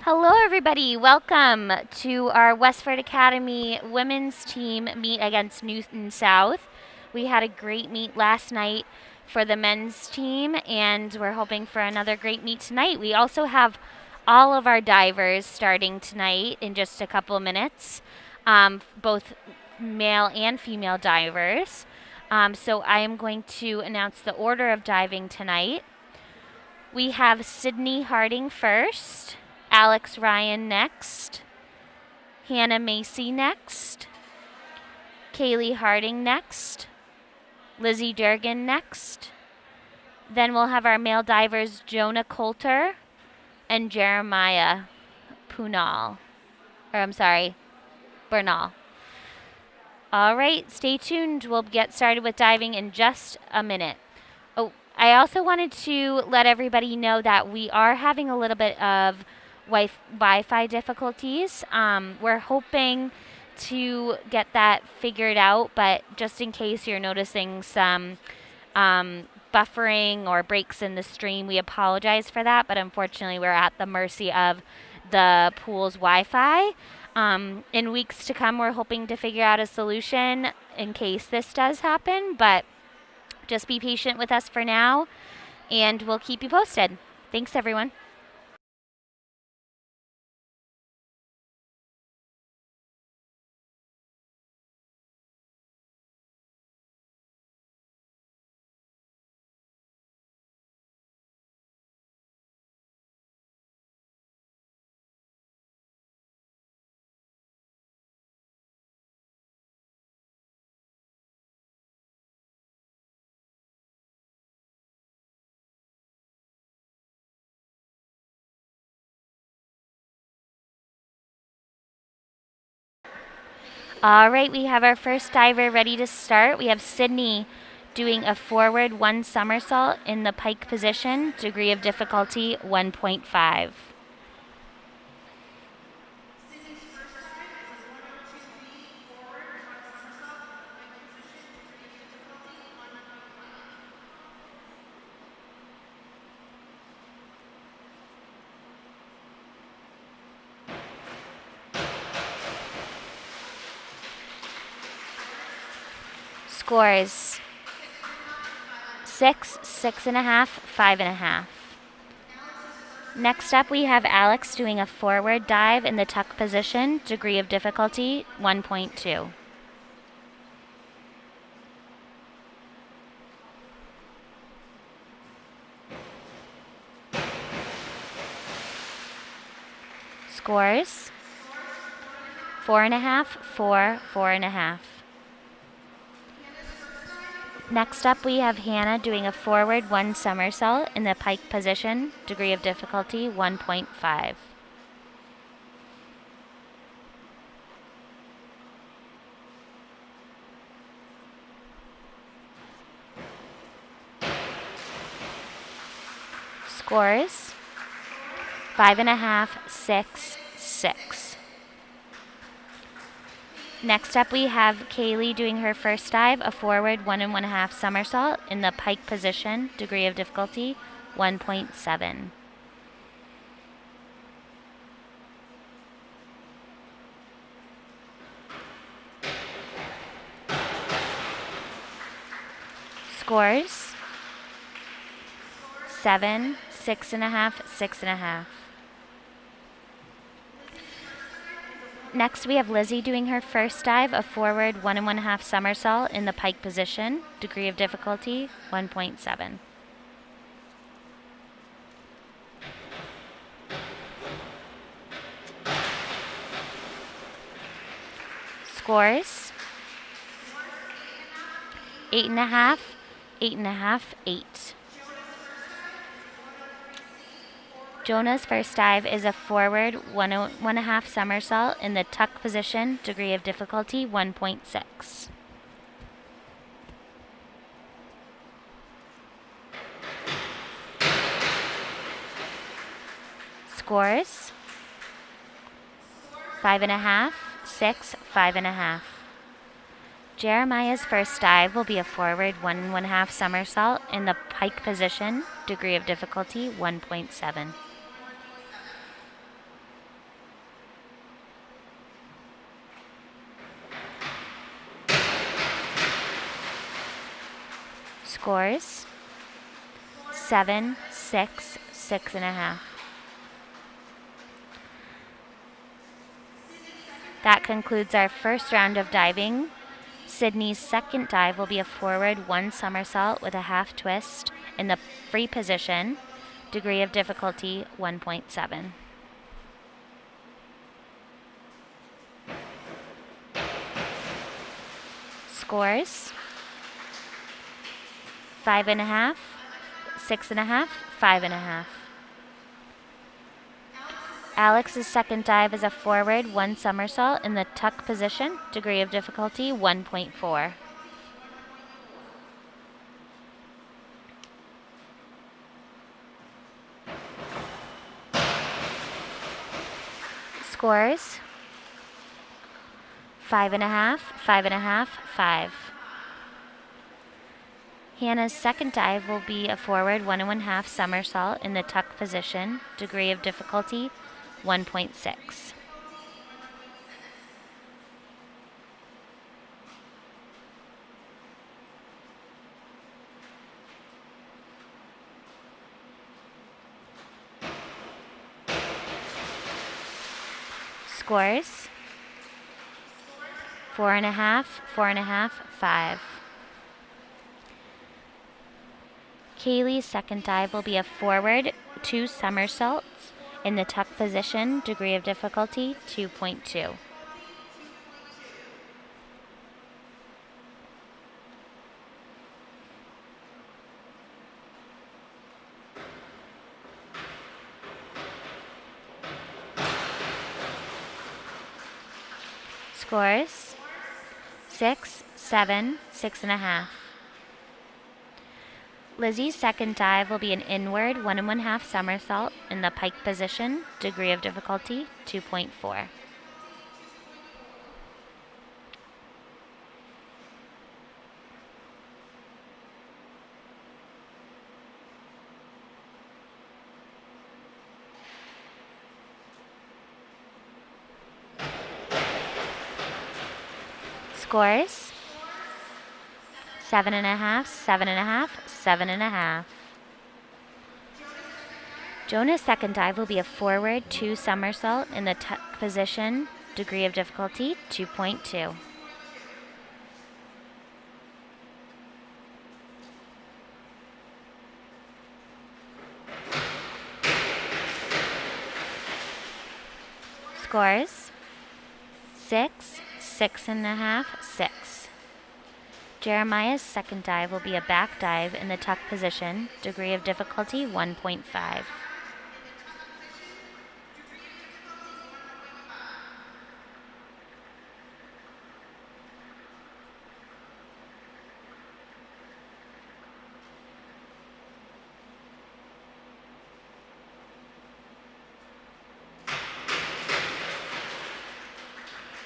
Hello everybody, welcome to our Westford Academy women's team meet against Newton South. We had a great meet last night for the men's team and we're hoping for another great meet tonight. We also have all of our divers starting tonight in just a couple of minutes, both male and female divers. So I am going to announce the order of diving tonight. We have Sydney Harding first, Alex Ryan next, Hannah Macy next, Kaylee Harding next, Lizzie Durgan next. Then we'll have our male divers Jonah Coulter and Jeremiah Bernal. All right, stay tuned. We'll get started with diving in just a minute. Oh, I also wanted to let everybody know that we are having a little bit of Wi-Fi difficulties. We're hoping to get that figured out, but just in case you're noticing some buffering or breaks in the stream, we apologize for that, but unfortunately we're at the mercy of the pool's Wi-Fi. In weeks to come, we're hoping to figure out a solution in case this does happen, but just be patient with us for now, and we'll keep you posted. Thanks, everyone. All right, we have our first diver ready to start. We have Sydney doing a forward 1 somersault in the pike position, degree of difficulty 1.5. Scores 6, 6.5, 5.5. Next up, we have Alex doing a forward dive in the tuck position, degree of difficulty 1.2. Scores 4.5, 4, 4.5. Next up, we have Hannah doing a forward 1 somersault in the pike position, degree of difficulty 1.5. Scores 5.5, 6, 6. Next up, we have Kaylee doing her first dive, a forward 1.5 somersault in the pike position, degree of difficulty 1.7. Scores 7, 6.5, 6.5. Next, we have Lizzie doing her first dive, a forward 1.5 somersault in the pike position, degree of difficulty 1.7. Scores 8.5, 8.5, 8. Jonah's first dive is a forward 1.5 somersault in the tuck position, degree of difficulty 1.6. Scores 5.5, 6, 5.5. Jeremiah's first dive will be a forward 1.5 somersault in the pike position, degree of difficulty 1.7. Scores 7, 6, 6.5. That concludes our first round of diving. Sydney's second dive will be a forward 1 somersault with a half twist in the free position. Degree of difficulty 1.7. Scores 5.5, 6.5, 5.5. Alex's second dive is a forward 1 somersault in the tuck position. Degree of difficulty 1.4. Scores 5.5, 5.5, 5. Hannah's second dive will be a forward 1.5 somersault in the tuck position. Degree of difficulty 1.6. Scores 4.5, 4.5, 5. Kaylee's second dive will be a forward 2 somersaults in the tuck position. Degree of difficulty 2.2. Scores 6, 7, 6.5. Lizzie's second dive will be an inward 1.5 somersault in the pike position. Degree of difficulty 2.4. Scores 7.5, 7.5, 7.5. Jonah's second dive will be a forward 2 somersault in the tuck position. Degree of difficulty 2.2. Scores 6, 6.5, 6. Jeremiah's second dive will be a back dive in the tuck position. Degree of difficulty 1.5.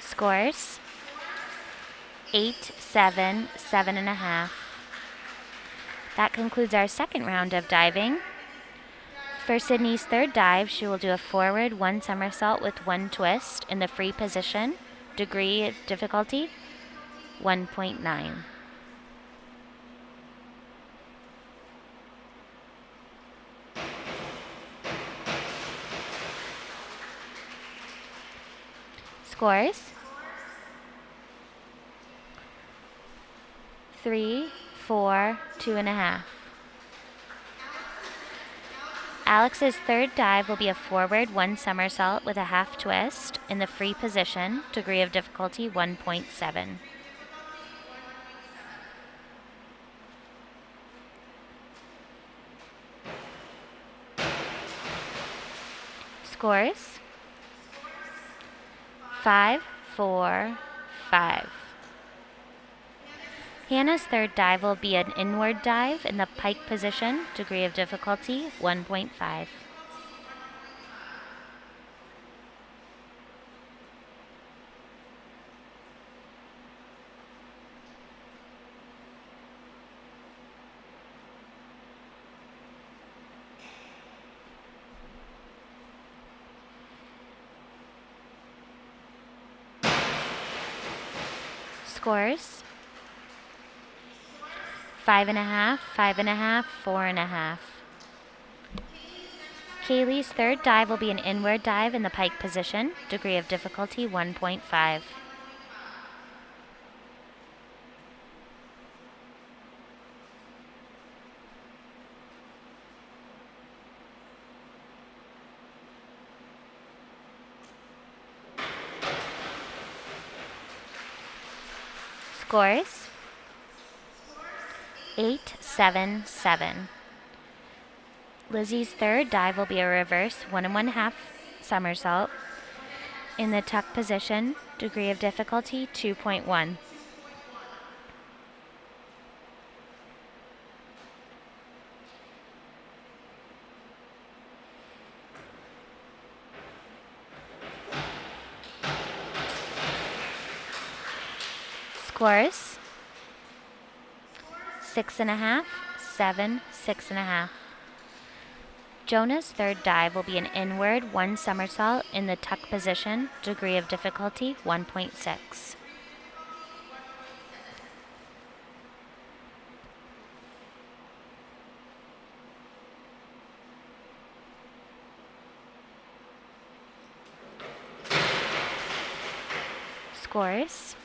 Scores 8, 7, 7.5. That concludes our second round of diving. For Sydney's third dive, she will do a forward 1 somersault with 1 twist in the free position. Degree of difficulty 1.9. Scores 3, 4, 2.5. Alex's third dive will be a forward 1 somersault with a half twist in the free position. Degree of difficulty 1.7. Scores 5, 4, 5. Hannah's third dive will be an inward dive in the pike position. Degree of difficulty 1.5. Scores 5.5, 5.5, 4.5. Kaylee's third dive will be an inward dive in the pike position. Degree of difficulty 1.5. Scores 8, 7, 7. Lizzie's third dive will be a reverse 1 1/2 somersault in the tuck position. Degree of difficulty 2.1. Scores 6.5, 7, 6.5. Jonah's third dive will be an inward 1 somersault in the tuck position. Degree of difficulty 1.6. Scores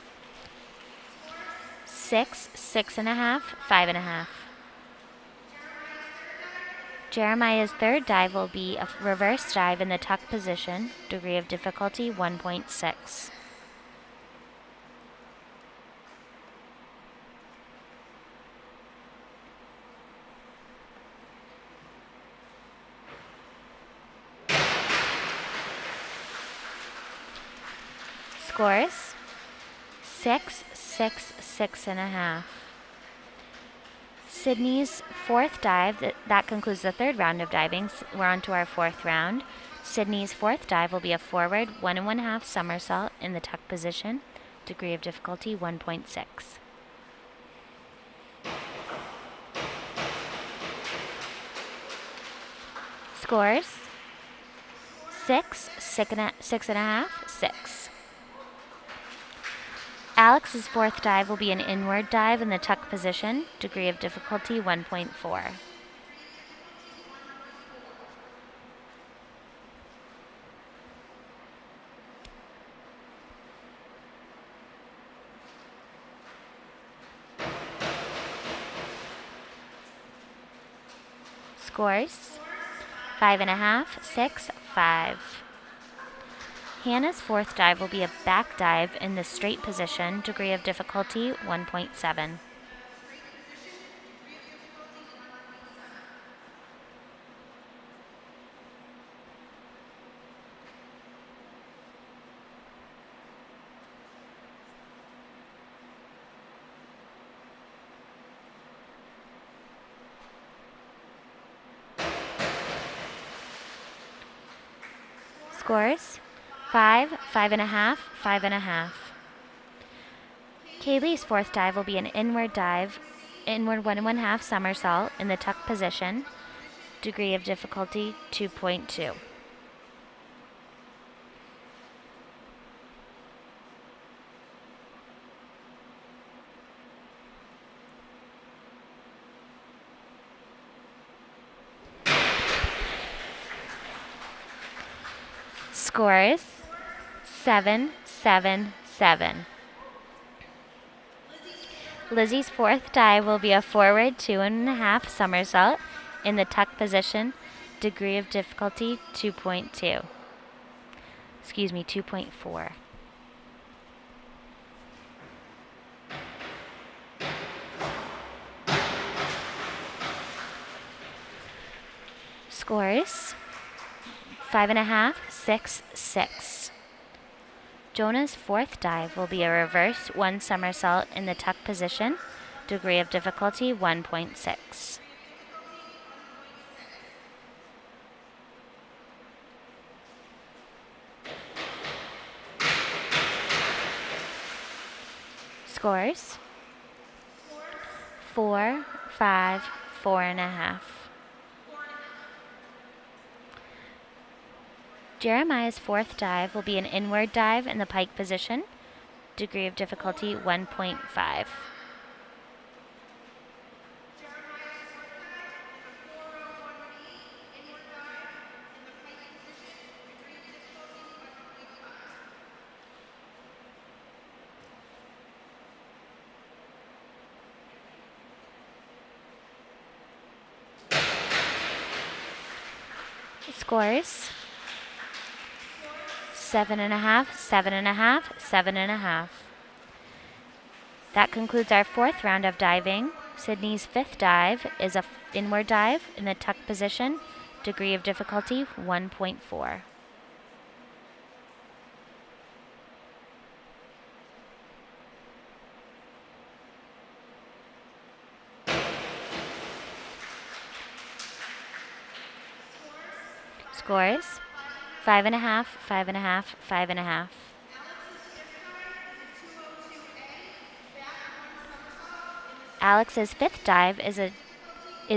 6, 6.5, 5.5. Jeremiah's third dive will be a reverse dive in the tuck position. Degree of difficulty 1.6. Scores 6, 6, 6.5. Sydney's fourth dive, that concludes the third round of diving. We're on to our fourth round. Sydney's fourth dive will be a forward 1 1/2 somersault in the tuck position. Degree of difficulty 1.6. Scores 6, 6.5, 6. Alex's fourth dive will be an inward dive in the tuck position. Degree of difficulty 1.4. Scores 5.5, 6, 5. Hannah's fourth dive will be a back dive in the straight position. Degree of difficulty 1.7. Scores 5, 5.5, 5.5. Kaylee's fourth dive will be an inward dive, inward 1 1/2 somersault in the tuck position. Degree of difficulty 2.2. Scores 7, 7, 7. Lizzie's fourth dive will be a forward 2 1/2 somersault in the tuck position. Degree of difficulty 2.2. Excuse me, 2.4. Scores 5.5, 6, 6. Jonah's fourth dive will be a reverse 1 somersault in the tuck position. Degree of difficulty 1.6. Scores 4, 5, 4.5. Jeremiah's fourth dive will be an inward dive in the pike position. Degree of difficulty 1.5. Scores 7.5, 7.5, 7.5. That concludes our fourth round of diving. Sydney's fifth dive is a inward dive in the tuck position. Degree of difficulty 1.4. Scores 5.5, 5.5, 5.5. Alex's fifth dive is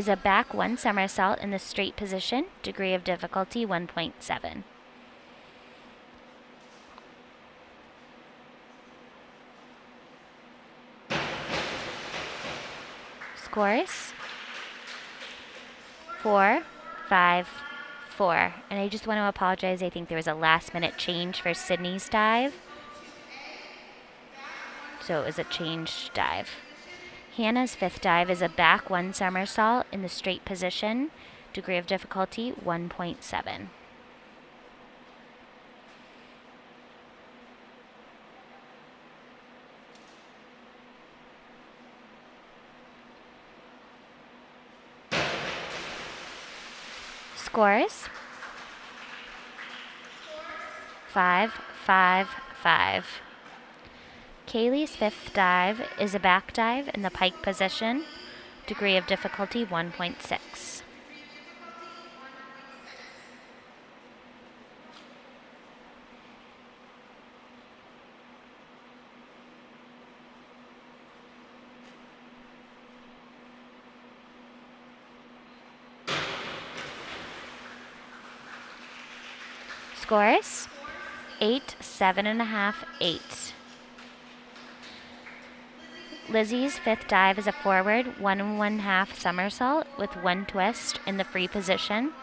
a back one somersault in the straight position. Degree of difficulty 1.7. Scores 4, 5, 4. And I just want to apologize. I think there was a last minute change for Sydney's dive. So it was a changed dive. Hannah's fifth dive is a back one somersault in the straight position. Degree of difficulty 1.7. Scores 5, 5, 5. Kaylee's fifth dive is a back dive in the pike position. Degree of difficulty 1.6. Scores 8, 7.5, 8. Lizzie's fifth dive is a forward 1.5 somersault with one twist in the free position.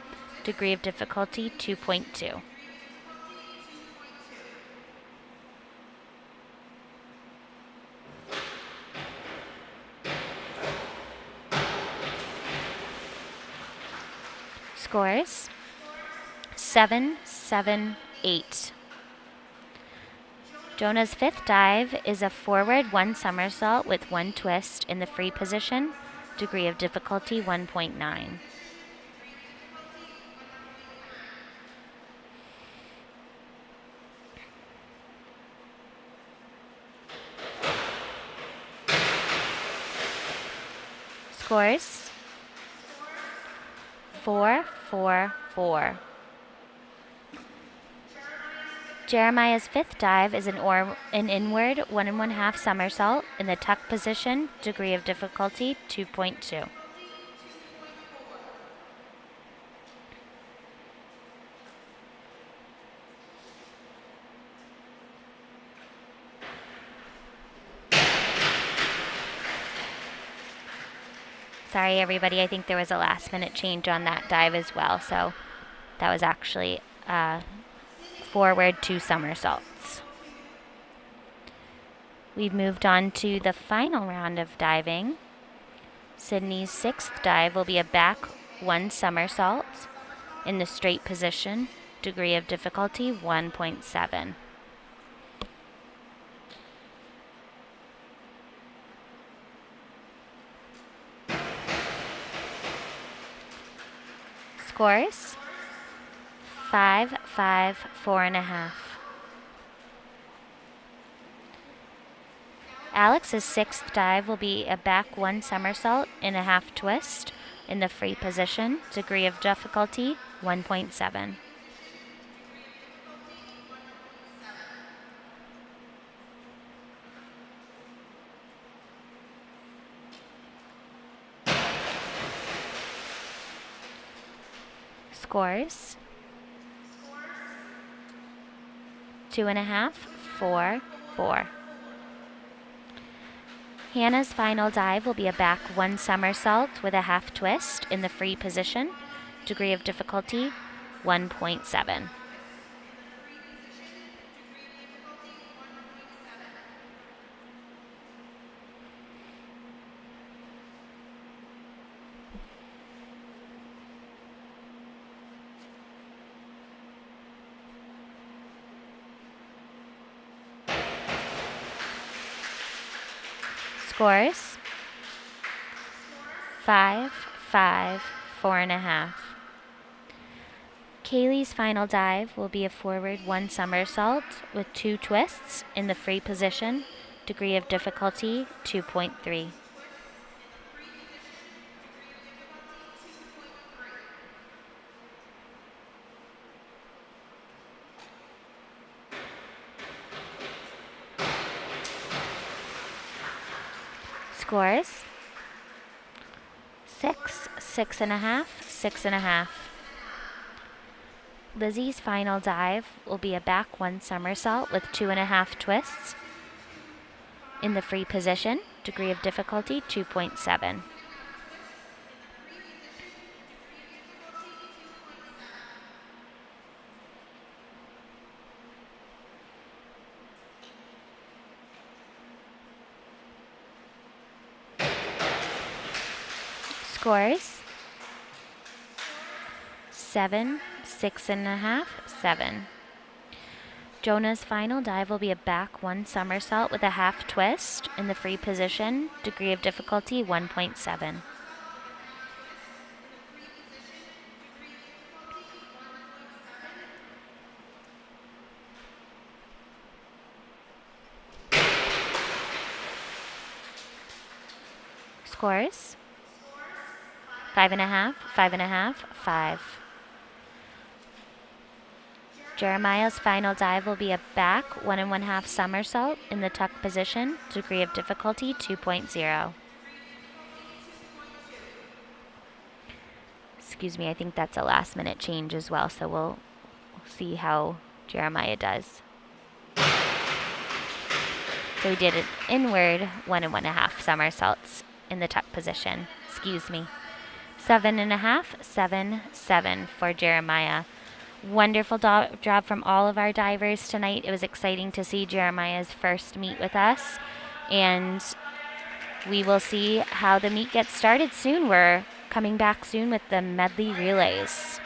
Degree of difficulty 2.2. Scores 7, 7, 8. Jonah's fifth dive is a forward one somersault with one twist in the free position. Degree of difficulty 1.9. Scores 4, 4, 4. Jeremiah's fifth dive is an inward 1.5 somersault in the tuck position. Degree of difficulty 2.2. Sorry, everybody. I think there was a last minute change on that dive as well. So that was actually forward 2 somersaults. We've moved on to the final round of diving. Sydney's sixth dive will be a back 1 somersault in the straight position. Degree of difficulty 1.7. Scores 5, 5, 4.5. Alex's sixth dive will be a back 1 somersault in a half twist in the free position. Degree of difficulty 1.7. Scores 2.5, 4, 4. Hannah's final dive will be a back 1 somersault with a half twist in the free position. Degree of difficulty 1.7. Scores 5, 5, 4.5. Kaylee's final dive will be a forward 1 somersault with 2 twists in the free position. Degree of difficulty 2.3. Scores 6, 6.5, 6.5. Lizzie's final dive will be a back 1 somersault with 2.5 twists in the free position. Degree of difficulty 2.7. Scores 7, 6.5, 7. Jonah's final dive will be a back 1 somersault with a half twist in the free position. Degree of difficulty 1.7. Scores 5.5, 5.5, 5. Jeremiah's final dive will be a back 1.5 somersault in the tuck position. Degree of difficulty 2.0. Excuse me, I think that's a last minute change as well, so we'll see how Jeremiah does. So we did an inward 1.5 somersaults in the tuck position. Excuse me. 7.5, 7, 7 for Jeremiah. Wonderful job from all of our divers tonight. It was exciting to see Jeremiah's first meet with us, and we will see how the meet gets started soon. We're coming back soon with the Medley Relays.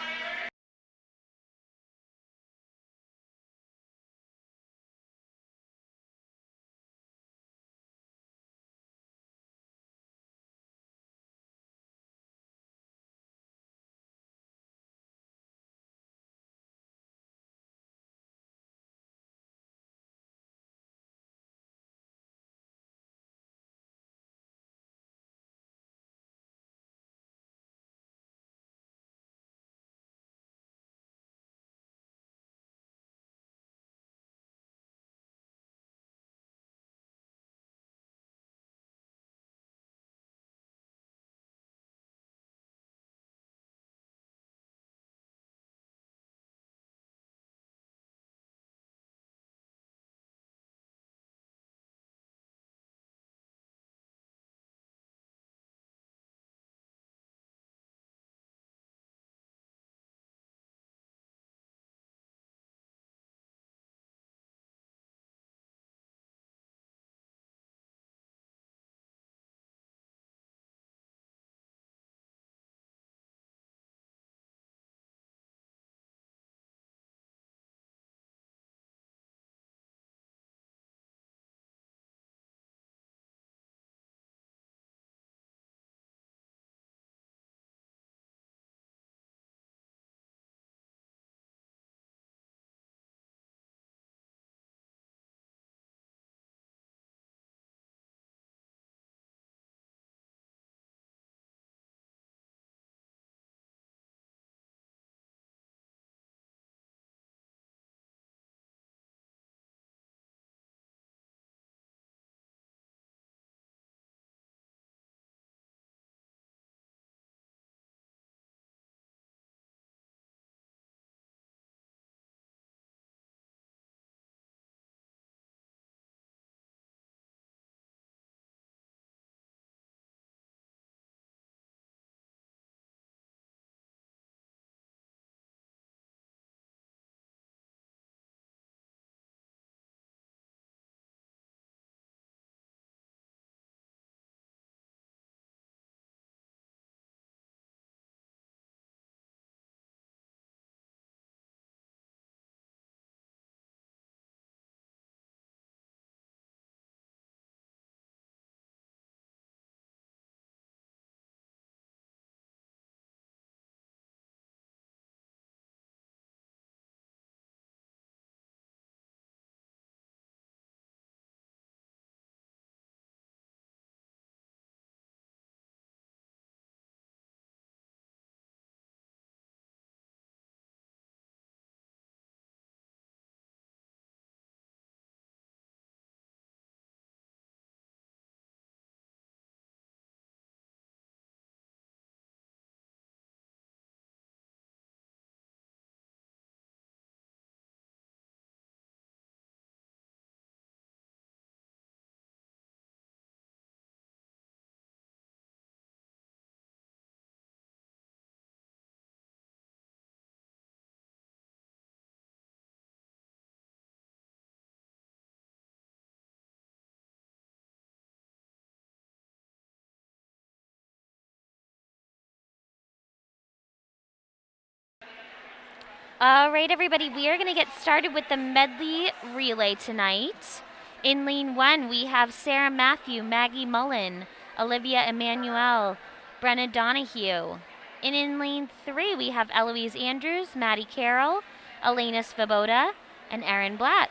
All right, everybody, we are going to get started with the medley relay tonight. In lane 1, we have Sarah Matthew, Maggie Mullen, Olivia Emanuel, Brenna Donahue. And in lane 3, we have Eloise Andrews, Maddie Carroll, Elena Svoboda, and Erin Blatt.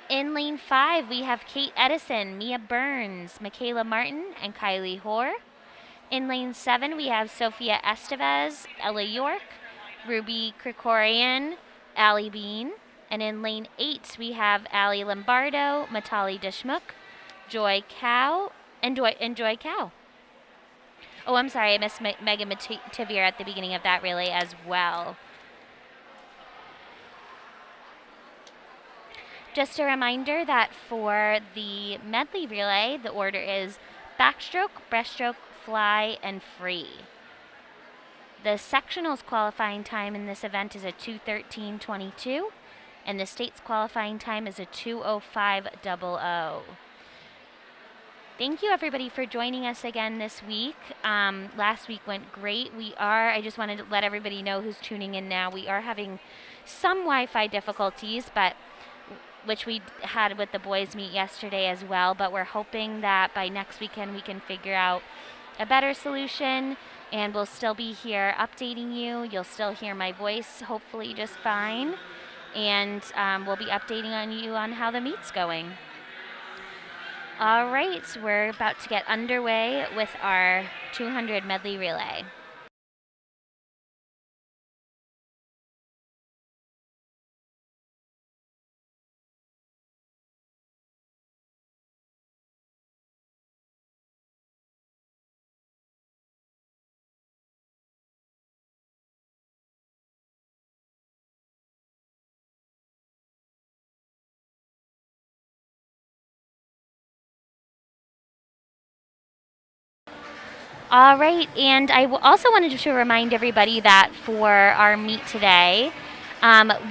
In lane 5, we have Kate Edison, Mia Burns, Michaela Martin, and Kylie Hoare. In lane 7, we have Sophia Estevez, Ella York, Ruby Krikorian, Allie Bean. And in lane 8, we have Allie Lombardo, Matali Deshmukh, Joy Cow, and Joy Cow. Oh, I'm sorry, I missed Megan Mativier at the beginning of that relay as well. Just a reminder that for the medley relay, the order is backstroke, breaststroke, fly, and free. The sectionals qualifying time in this event is a 2:13.22, and the state's qualifying time is a 2:05.00. Thank you, everybody, for joining us again this week. Last week went great. I just wanted to let everybody know who's tuning in now. We are having some Wi-Fi difficulties, which we had with the boys' meet yesterday as well, but we're hoping that by next weekend we can figure out a better solution, and we'll still be here updating you. You'll still hear my voice, hopefully just fine, and we'll be updating you on how the meet's going. All right, we're about to get underway with our 200 medley relay. All right, and I also wanted to remind everybody that for our meet today,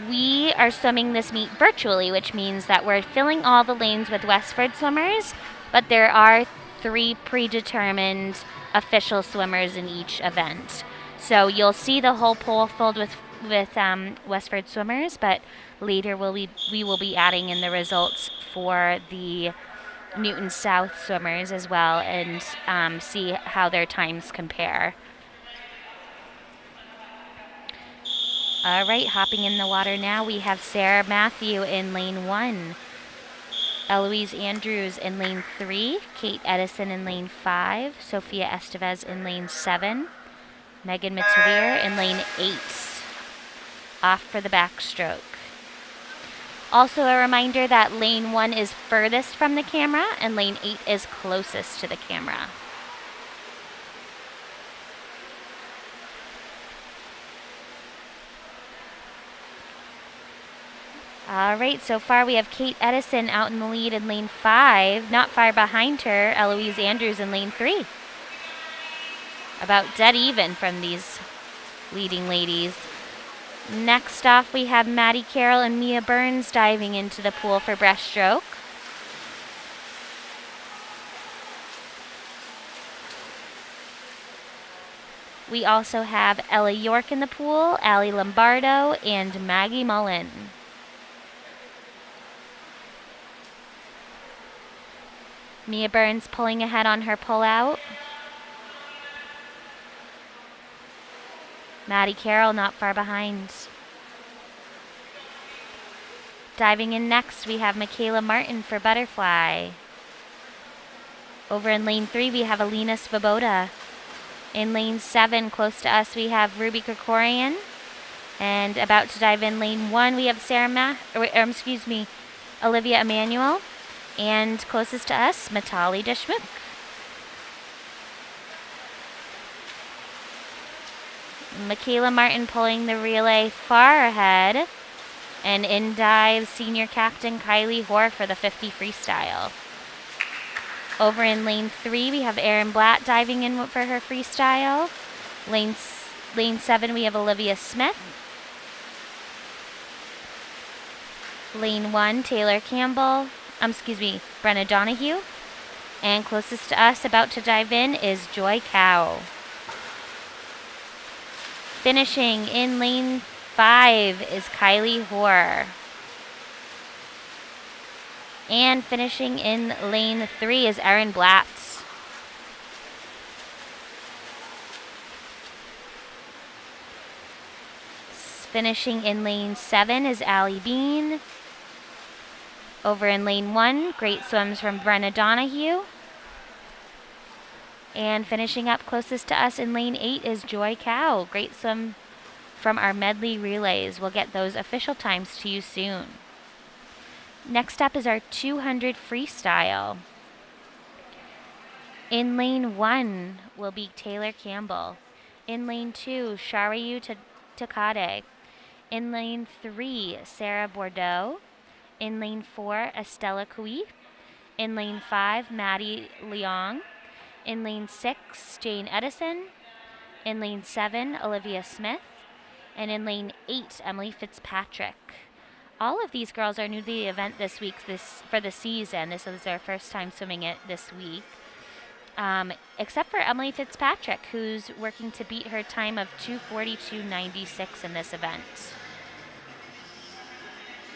we are swimming this meet virtually, which means that we're filling all the lanes with Westford swimmers, but there are 3 predetermined official swimmers in each event. So you'll see the whole pool filled with Westford swimmers, but later we will be adding in the results for the Newton South swimmers as well, and see how their times compare. All right, hopping in the water now, we have Sarah Matthew in lane 1, Eloise Andrews in lane 3, Kate Edison in lane 5, Sophia Estevez in lane 7, Megan Mativier in lane 8. Off for the backstroke. Also a reminder that lane 1 is furthest from the camera and lane 8 is closest to the camera. All right, so far we have Kate Edison out in the lead in lane 5. Not far behind her, Eloise Andrews in lane 3. About dead even from these leading ladies. Next off, we have Maddie Carroll and Mia Burns diving into the pool for breaststroke. We also have Ella York in the pool, Allie Lombardo, and Maggie Mullen. Mia Burns pulling ahead on her pullout. Maddie Carroll not far behind. Diving in next, we have Michaela Martin for butterfly. Over in lane 3, we have Elena Svoboda. In lane 7, close to us, we have Ruby Krikorian. And about to dive in lane 1, we have Olivia Emanuel. And closest to us, Matali Deshmukh. Michaela Martin pulling the relay far ahead. And in dives senior captain Kylie Hoare for the 50 freestyle. Over in lane 3, we have Erin Blatt diving in for her freestyle. Lane 7, we have Olivia Smith. Lane 1, Taylor Campbell. Brenna Donahue. And closest to us, about to dive in, is Joy Cow. Finishing in lane 5 is Kylie Hoare. And finishing in lane 3 is Erin Blatz. Finishing in lane 7 is Allie Bean. Over in lane 1, great swims from Brenna Donahue. And finishing up closest to us in lane 8 is Joy Cow. Great swim from our Medley Relays. We'll get those official times to you soon. Next up is our 200 freestyle. In lane 1 will be Taylor Campbell. In lane 2, Sharayu Takade. In lane 3, Sarah Bordeaux. In lane 4, Estella Kui. In lane 5, Maddie Leong. In lane 6, Jane Edison. In lane 7, Olivia Smith. And in lane 8, Emily Fitzpatrick. All of these girls are new to the event this week for the season. This is their first time swimming it this week. Except for Emily Fitzpatrick, who's working to beat her time of 2:42.96 in this event.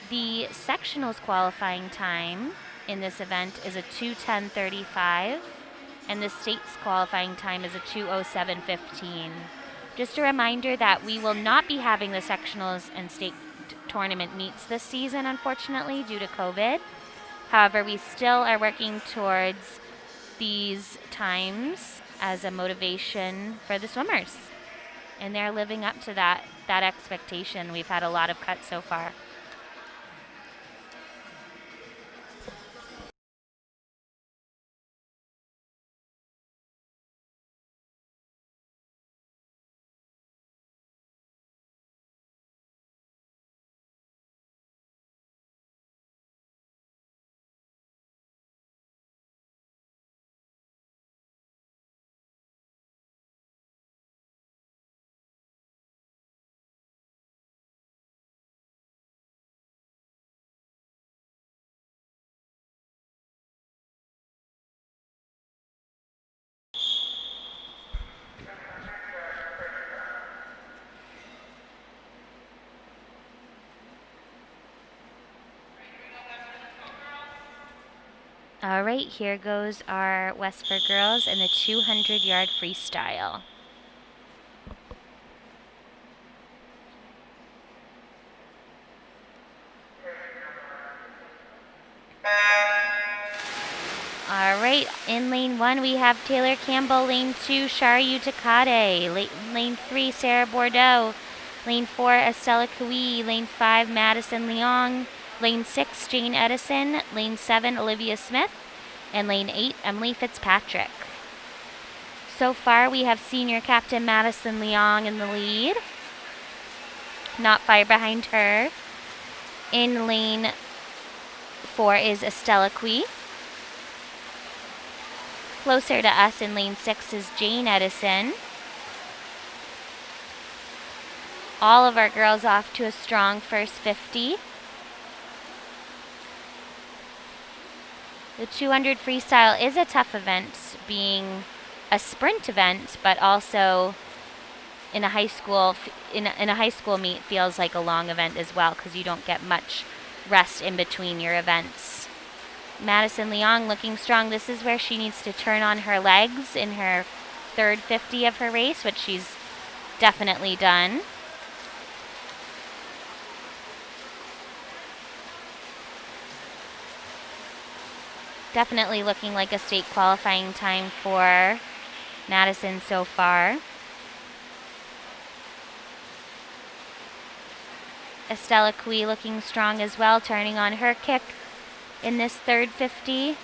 The sectionals qualifying time in this event is a 2:10.35, and the states qualifying time is a 2:07.15. Just a reminder that we will not be having the sectionals and state tournament meets this season, unfortunately, due to COVID. However, we still are working towards these times as a motivation for the swimmers, and they're living up to that expectation. We've had a lot of cuts so far. All right, here goes our Westford girls in the 200-yard freestyle. All right, in lane 1 we have Taylor Campbell, lane 2 Sharayu Takade, lane 3 Sarah Bordeaux, lane 4 Estella Kui, lane 5 Madison Leong, lane 6 Jane Edison, lane 7 Olivia Smith, and lane 8 Emily Fitzpatrick. So far we have senior captain Madison Leong in the lead, not far behind her. In lane 4 is Estella Kui. Closer to us in lane 6 is Jane Edison. All of our girls off to a strong first 50. The 200 freestyle is a tough event, being a sprint event, but also in a high school meet feels like a long event as well, because you don't get much rest in between your events. Madison Leong looking strong. This is where she needs to turn on her legs in her third 50 of her race, which she's definitely done. Definitely looking like a state qualifying time for Madison so far. Estella Kui looking strong as well, turning on her kick in this third 50.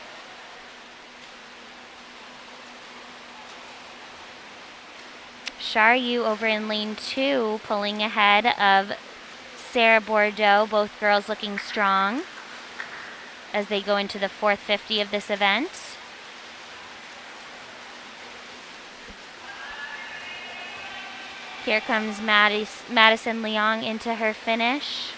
Sharayu over in lane 2, pulling ahead of Sarah Bordeaux, both girls looking strong as they go into the fourth 50 of this event. Here comes Madison Leong into her finish.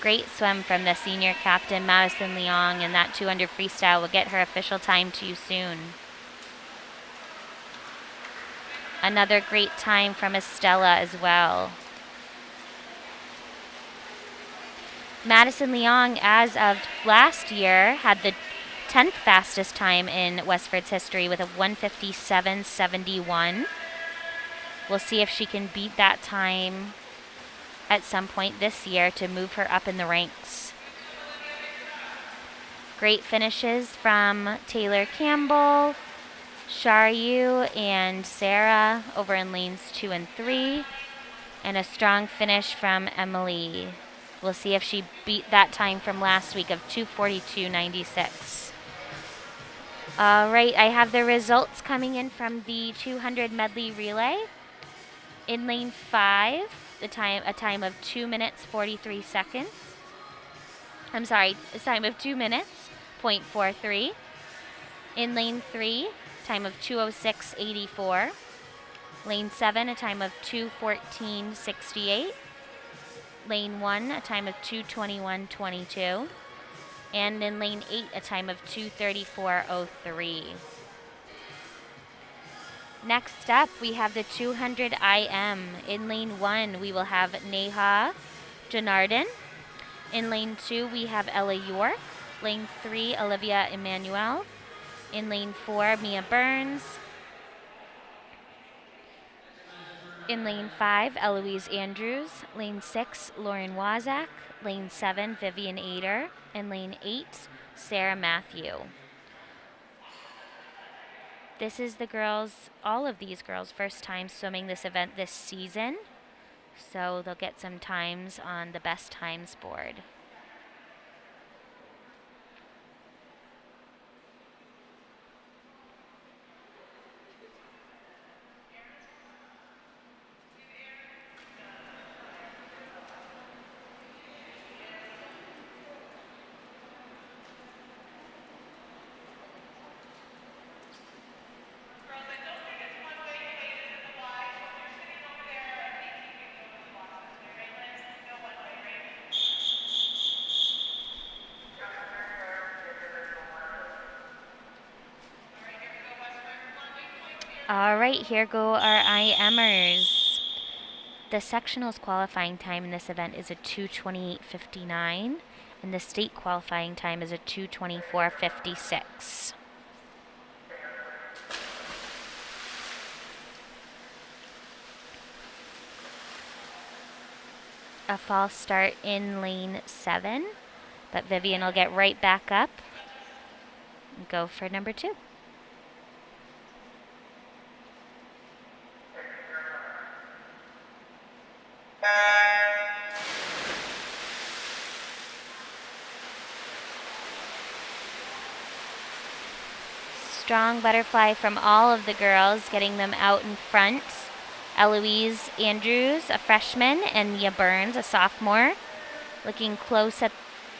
Great swim from the senior captain, Madison Leong, and that 200 freestyle will get her official time to you soon. Another great time from Estella as well. Madison Leong, as of last year, had the 10th fastest time in Westford's history with a 1:57.71. We'll see if she can beat that time at some point this year to move her up in the ranks. Great finishes from Taylor Campbell, Sharyu, and Sarah over in lanes 2 and 3. And a strong finish from Emily. We'll see if she beat that time from last week of 2:42.96. All right, I have the results coming in from the 200 medley relay. In lane 5, a time of 2 minutes 43 seconds. I'm sorry, a time of 2 minutes, 0.43. In lane 3, time of 2:06.84. Lane 7, a time of 2:14.68. Lane 1, a time of 2:21.22. And in lane 8, a time of 2:34.03. Next up, we have the 200 IM. In lane 1, we will have Neha Janardhan. In lane 2, we have Ella York. Lane 3, Olivia Emmanuel. In lane 4, Mia Burns. In lane 5, Eloise Andrews. Lane 6, Lauren Wazak. Lane 7, Vivian Ader. And lane 8, Sarah Matthew. This is the girls, all of these girls, first time swimming this event this season. So they'll get some times on the best times board. All right, here go our IMers. The sectionals qualifying time in this event is a 2:28.59, and the state qualifying time is a 2:24.56. A false start in lane 7, but Vivian will get right back up and go for number 2. Strong butterfly from all of the girls, getting them out in front. Eloise Andrews, a freshman, and Mia Burns, a sophomore, looking close at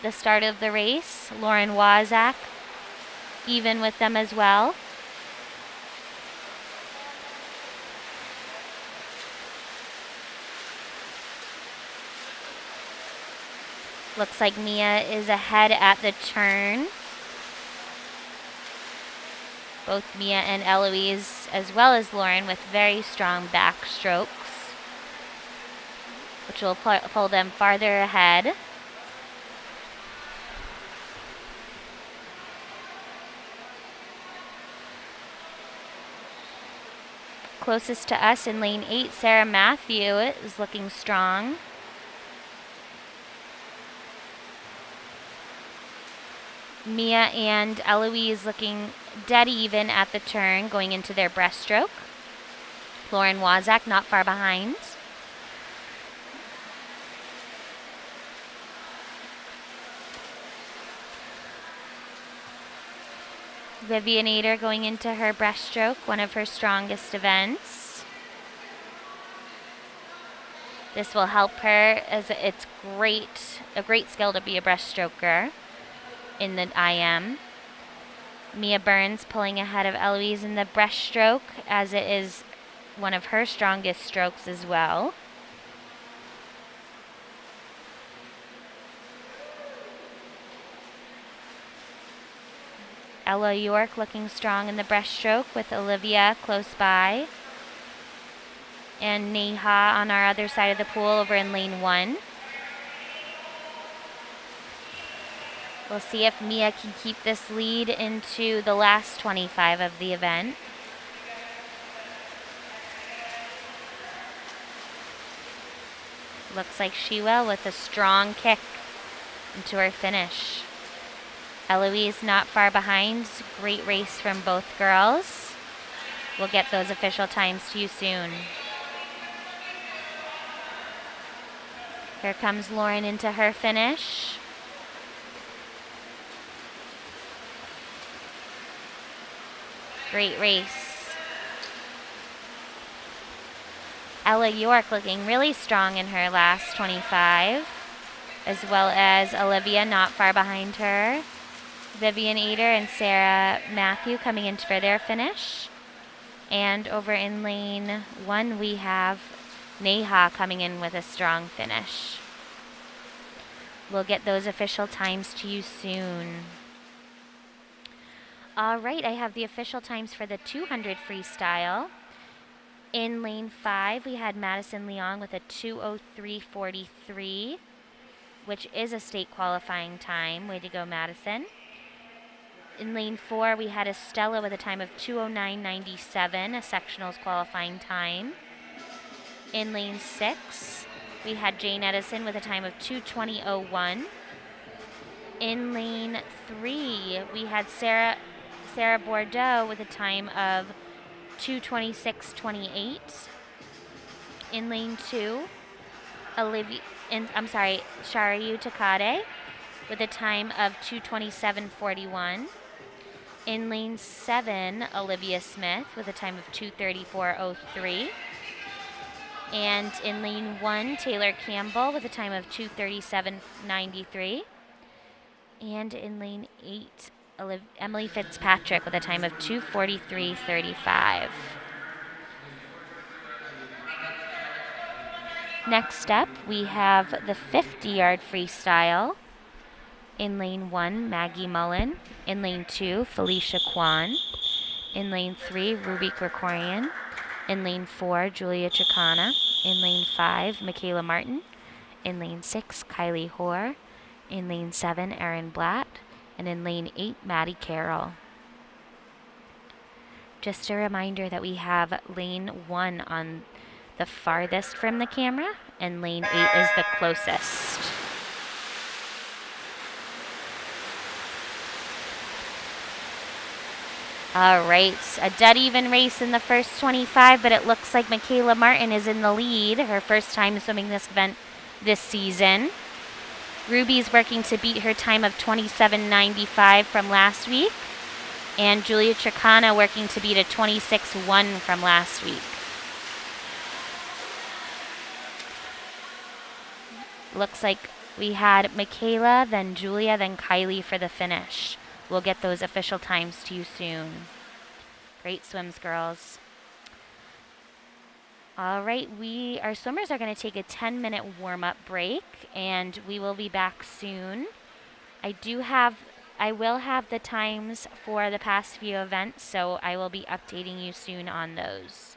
the start of the race. Lauren Wazak, even with them as well. Looks like Mia is ahead at the turn. Both Mia and Eloise, as well as Lauren, with very strong backstrokes, which will pull them farther ahead. Closest to us in lane 8, Sarah Matthew is looking strong. Mia and Eloise looking dead even at the turn, going into their breaststroke. Lauren Wazak not far behind. Vivian Ader going into her breaststroke, one of her strongest events. This will help her, as it's a great skill to be a breaststroker in the IM. Mia Burns pulling ahead of Eloise in the breaststroke, as it is one of her strongest strokes as well. Ella York looking strong in the breaststroke with Olivia close by. and Neha on our other side of the pool over in lane 1. We'll see if Mia can keep this lead into the last 25 of the event. Looks like she will, with a strong kick into her finish. Eloise not far behind. Great race from both girls. We'll get those official times to you soon. Here comes Lauren into her finish. Great race. Ella York looking really strong in her last 25, as well as Olivia not far behind her. Vivian Eder and Sarah Matthew coming in for their finish. And over in lane 1, we have Neha coming in with a strong finish. We'll get those official times to you soon. All right, I have the official times for the 200 freestyle. In lane 5, we had Madison Leong with a 2:03.43, which is a state qualifying time. Way to go, Madison. In lane 4, we had Estella with a time of 2:09.97, a sectionals qualifying time. In lane 6, we had Jane Edison with a time of 2:20.01. In lane 3, we had Sarah Bordeaux with a time of 2:26.28. In lane 2, Sharayu Takade with a time of 2:27.41. In lane 7, Olivia Smith with a time of 2:34.03. And in lane 1, Taylor Campbell with a time of 2:37.93. And in lane 8, Emily Fitzpatrick with a time of 2:43.35. Next up, we have the 50-yard freestyle. In lane 1, Maggie Mullen. In lane 2, Felicia Kwan. In lane 3, Ruby Krikorian. In lane 4, Julia Chicana. In lane 5, Michaela Martin. In lane 6, Kylie Hoare. In lane 7, Erin Blatt. And in lane 8, Maddie Carroll. Just a reminder that we have lane 1 on the farthest from the camera, and lane 8 is the closest. All right, a dead even race in the first 25, but it looks like Michaela Martin is in the lead, her first time swimming this event this season. Ruby's working to beat her time of 27.95 from last week, and Julia Chicana working to beat a 26.1 from last week. Looks like we had Michaela, then Julia, then Kylie for the finish. We'll get those official times to you soon. Great swims, girls. All right, our swimmers are going to take a 10-minute warm-up break, and we will be back soon. I will have the times for the past few events, so I will be updating you soon on those.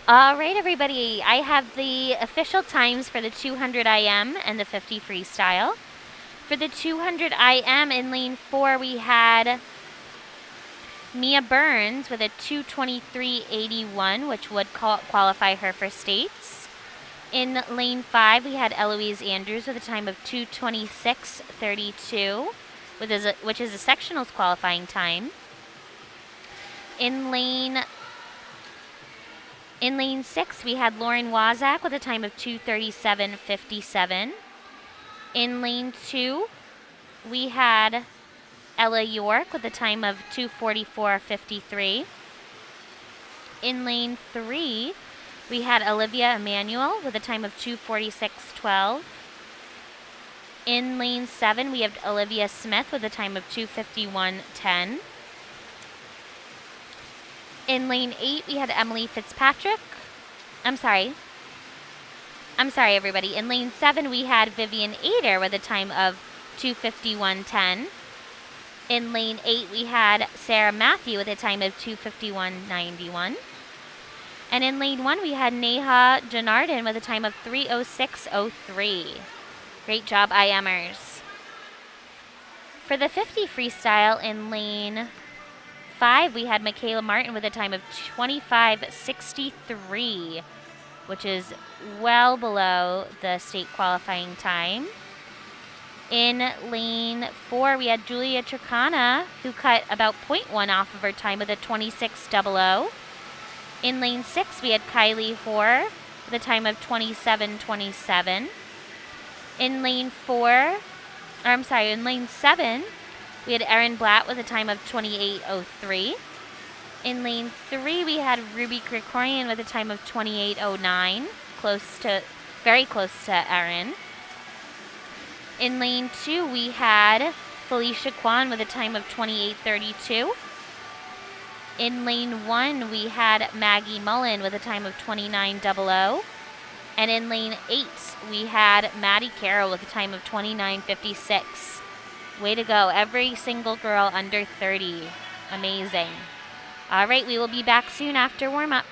All right, everybody. I have the official times for the 200 IM and the 50 freestyle. For the 200 IM in lane 4, we had Mia Burns with a 2:23.81, which would qualify her for states. In lane 5, we had Eloise Andrews with a time of 2:26.32, which is a sectionals qualifying time. In lane 6, we had Lauren Wazak with a time of 2:37.57. In lane 2, we had Ella York with a time of 2:44.53. In lane 3, we had Olivia Emanuel with a time of 2:46.12. In lane 7, we have Olivia Smith with a time of 2:51.10. In lane 8, we had Emily Fitzpatrick. I'm sorry, everybody. In lane 7, we had Vivian Ader with a time of 2:51.10. In lane 8, we had Sarah Matthew with a time of 2:51.91. And in lane 1, we had Neha Janardin with a time of 3:06.03. Great job, IMers. For the 50 freestyle in lane 5, we had Michaela Martin with a time of 25:63, which is well below the state qualifying time. In lane 4, we had Julia Tricana, who cut about 0.1 off of her time with a 26:00. In lane 6, we had Kylie Hoare with a time of 27:27. In lane 7, we had Erin Blatt with a time of 28:03. In lane 3, we had Ruby Krikorian with a time of 28:09, very close to Erin. In lane 2, we had Felicia Kwan with a time of 28:32. In lane 1, we had Maggie Mullen with a time of 29:00. And in lane 8, we had Maddie Carroll with a time of 29:56. Way to go. Every single girl under 30. Amazing. All right, we will be back soon after warm-up.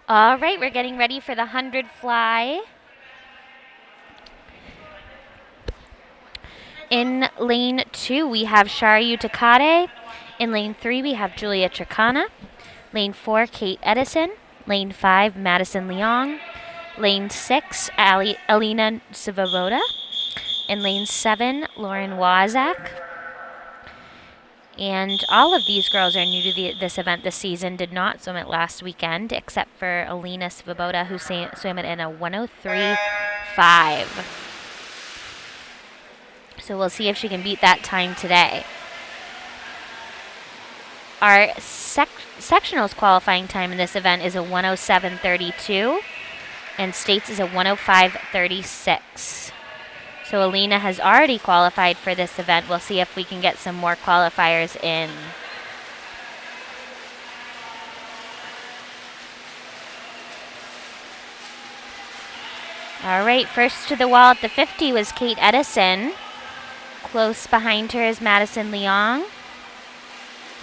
All right, we're getting ready for the 100 fly. In lane 2, we have Shariyu Takade. In lane 3, we have Julia Tricana. Lane 4, Kate Edison. Lane 5, Madison Leong. Lane 6, Alina Svoboda. In lane 7, Lauren Wazak. And all of these girls are new to this event this season, did not swim it last weekend, except for Alina Svoboda, who swam it in a 103.5. So we'll see if she can beat that time today. Our sectionals qualifying time in this event is a 107.32, and states is a 105.36. So Alina has already qualified for this event. We'll see if we can get some more qualifiers in. All right, first to the wall at the 50 was Kate Edison. Close behind her is Madison Leong.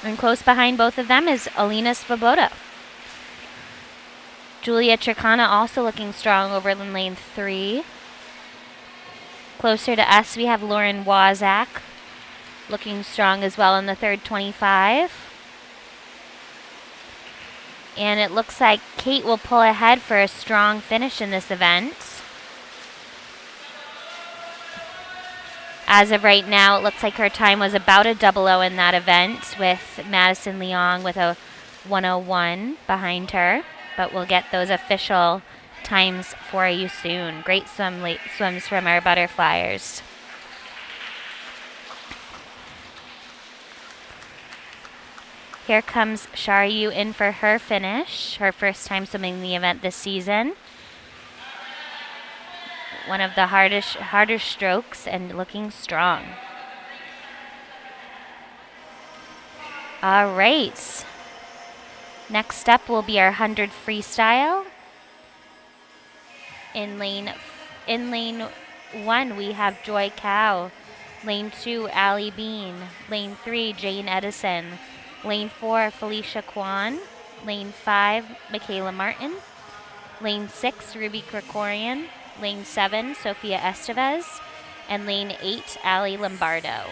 And close behind both of them is Alina Svoboda. Julia Tricana also looking strong over in lane 3. Closer to us, we have Lauren Wazak, looking strong as well in the third 25. And it looks like Kate will pull ahead for a strong finish in this event. As of right now, it looks like her time was about a 00 in that event, with Madison Leong with a 101 behind her. But we'll get those official times for you soon. Great swims from our butterflyers. Here comes Shariyu in for her finish, her first time swimming the event this season. One of the harder strokes and looking strong. All right. Next up will be our 100 freestyle. In lane 1, we have Joy Cow. Lane 2, Allie Bean. Lane 3, Jane Edison. Lane 4, Felicia Kwan. Lane 5, Michaela Martin. Lane 6, Ruby Krikorian. Lane 7, Sophia Estevez. And lane 8, Allie Lombardo.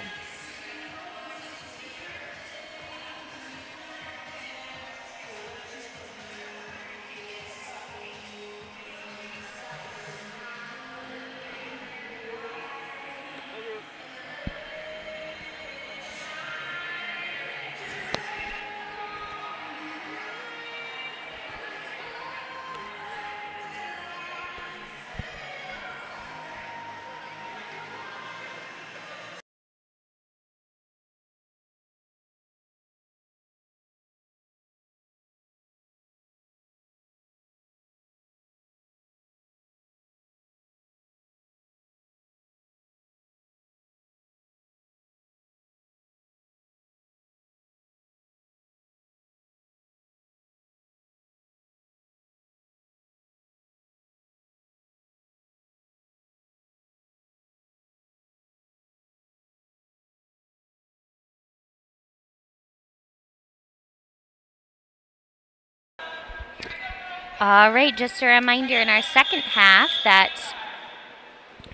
All right, just a reminder in our second half that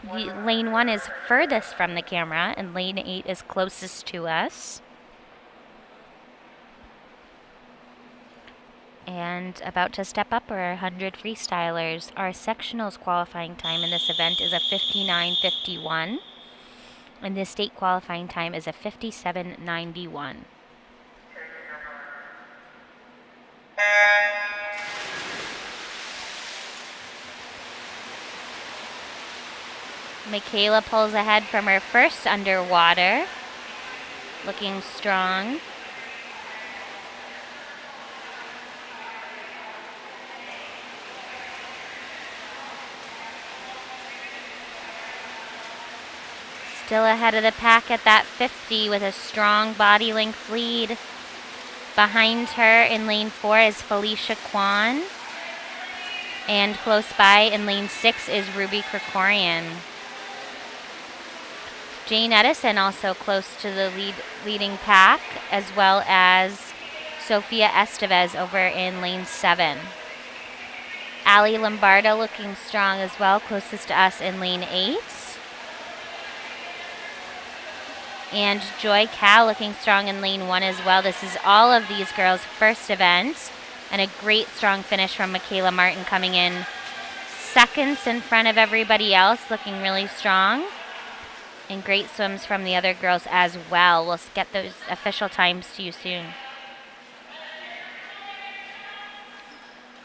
lane 1 is furthest from the camera and lane 8 is closest to us. And about to step up are our 100 freestylers. Our sectionals qualifying time in this event is a 59.51, and the state qualifying time is a 57.91. Michaela pulls ahead from her first underwater, looking strong. Still ahead of the pack at that 50 with a strong body length lead. Behind her in lane 4 is Felicia Kwan. And close by in lane 6 is Ruby Krikorian. Jane Edison also close to the leading pack, as well as Sophia Estevez over in lane 7. Ali Lombardo looking strong as well, closest to us in lane 8. And Joy Cow looking strong in lane 1 as well. This is all of these girls' first event. And a great strong finish from Michaela Martin coming in seconds in front of everybody else, looking really strong. And great swims from the other girls as well. We'll get those official times to you soon.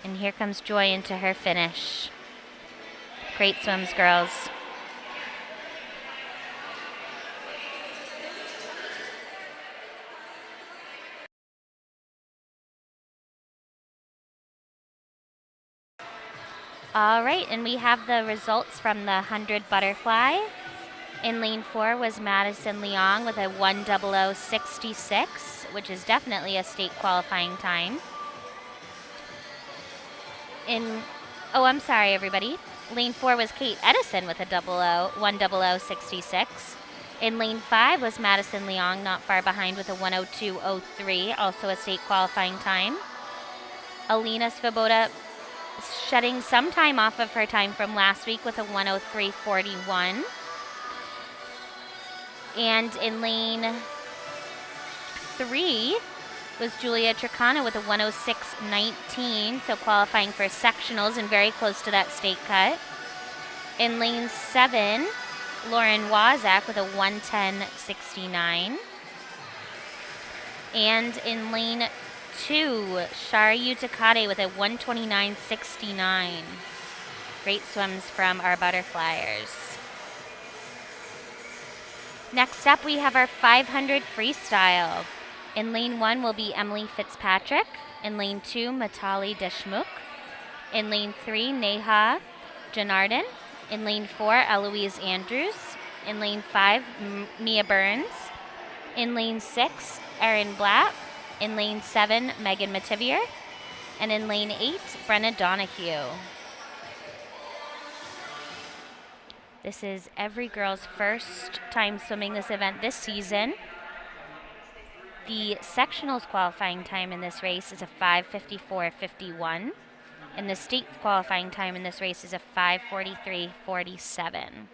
And here comes Joy into her finish. Great swims, girls. All right, and we have the results from the 100 butterfly. In lane 4 was Madison Leong with a 1:00:66, which is definitely a state qualifying time. I'm sorry, everybody. Lane 4 was Kate Edison with a 1:00:66. In lane 5 was Madison Leong, not far behind with a 1:02:03, also a state qualifying time. Alina Svoboda shedding some time off of her time from last week with a 1:03:41. And in lane 3 was Julia Tricana with a 1:06:19, so qualifying for sectionals and very close to that state cut. In lane 7, Lauren Wazak with a 1:10:69. And in lane 2, Sharayu Takade with a 1:29:69. Great swims from our butterflyers. Next up, we have our 500 freestyle. In lane 1 will be Emily Fitzpatrick. In lane 2, Matali Deshmukh. In lane 3, Neha Janardhan. In lane 4, Eloise Andrews. In lane 5, Mia Burns. In lane 6, Erin Blatt. In lane 7, Megan Mativier. And in lane 8, Brenna Donahue. This is every girl's first time swimming this event this season. The sectionals qualifying time in this race is a 5:54:51. And the state qualifying time in this race is a 5:43:47.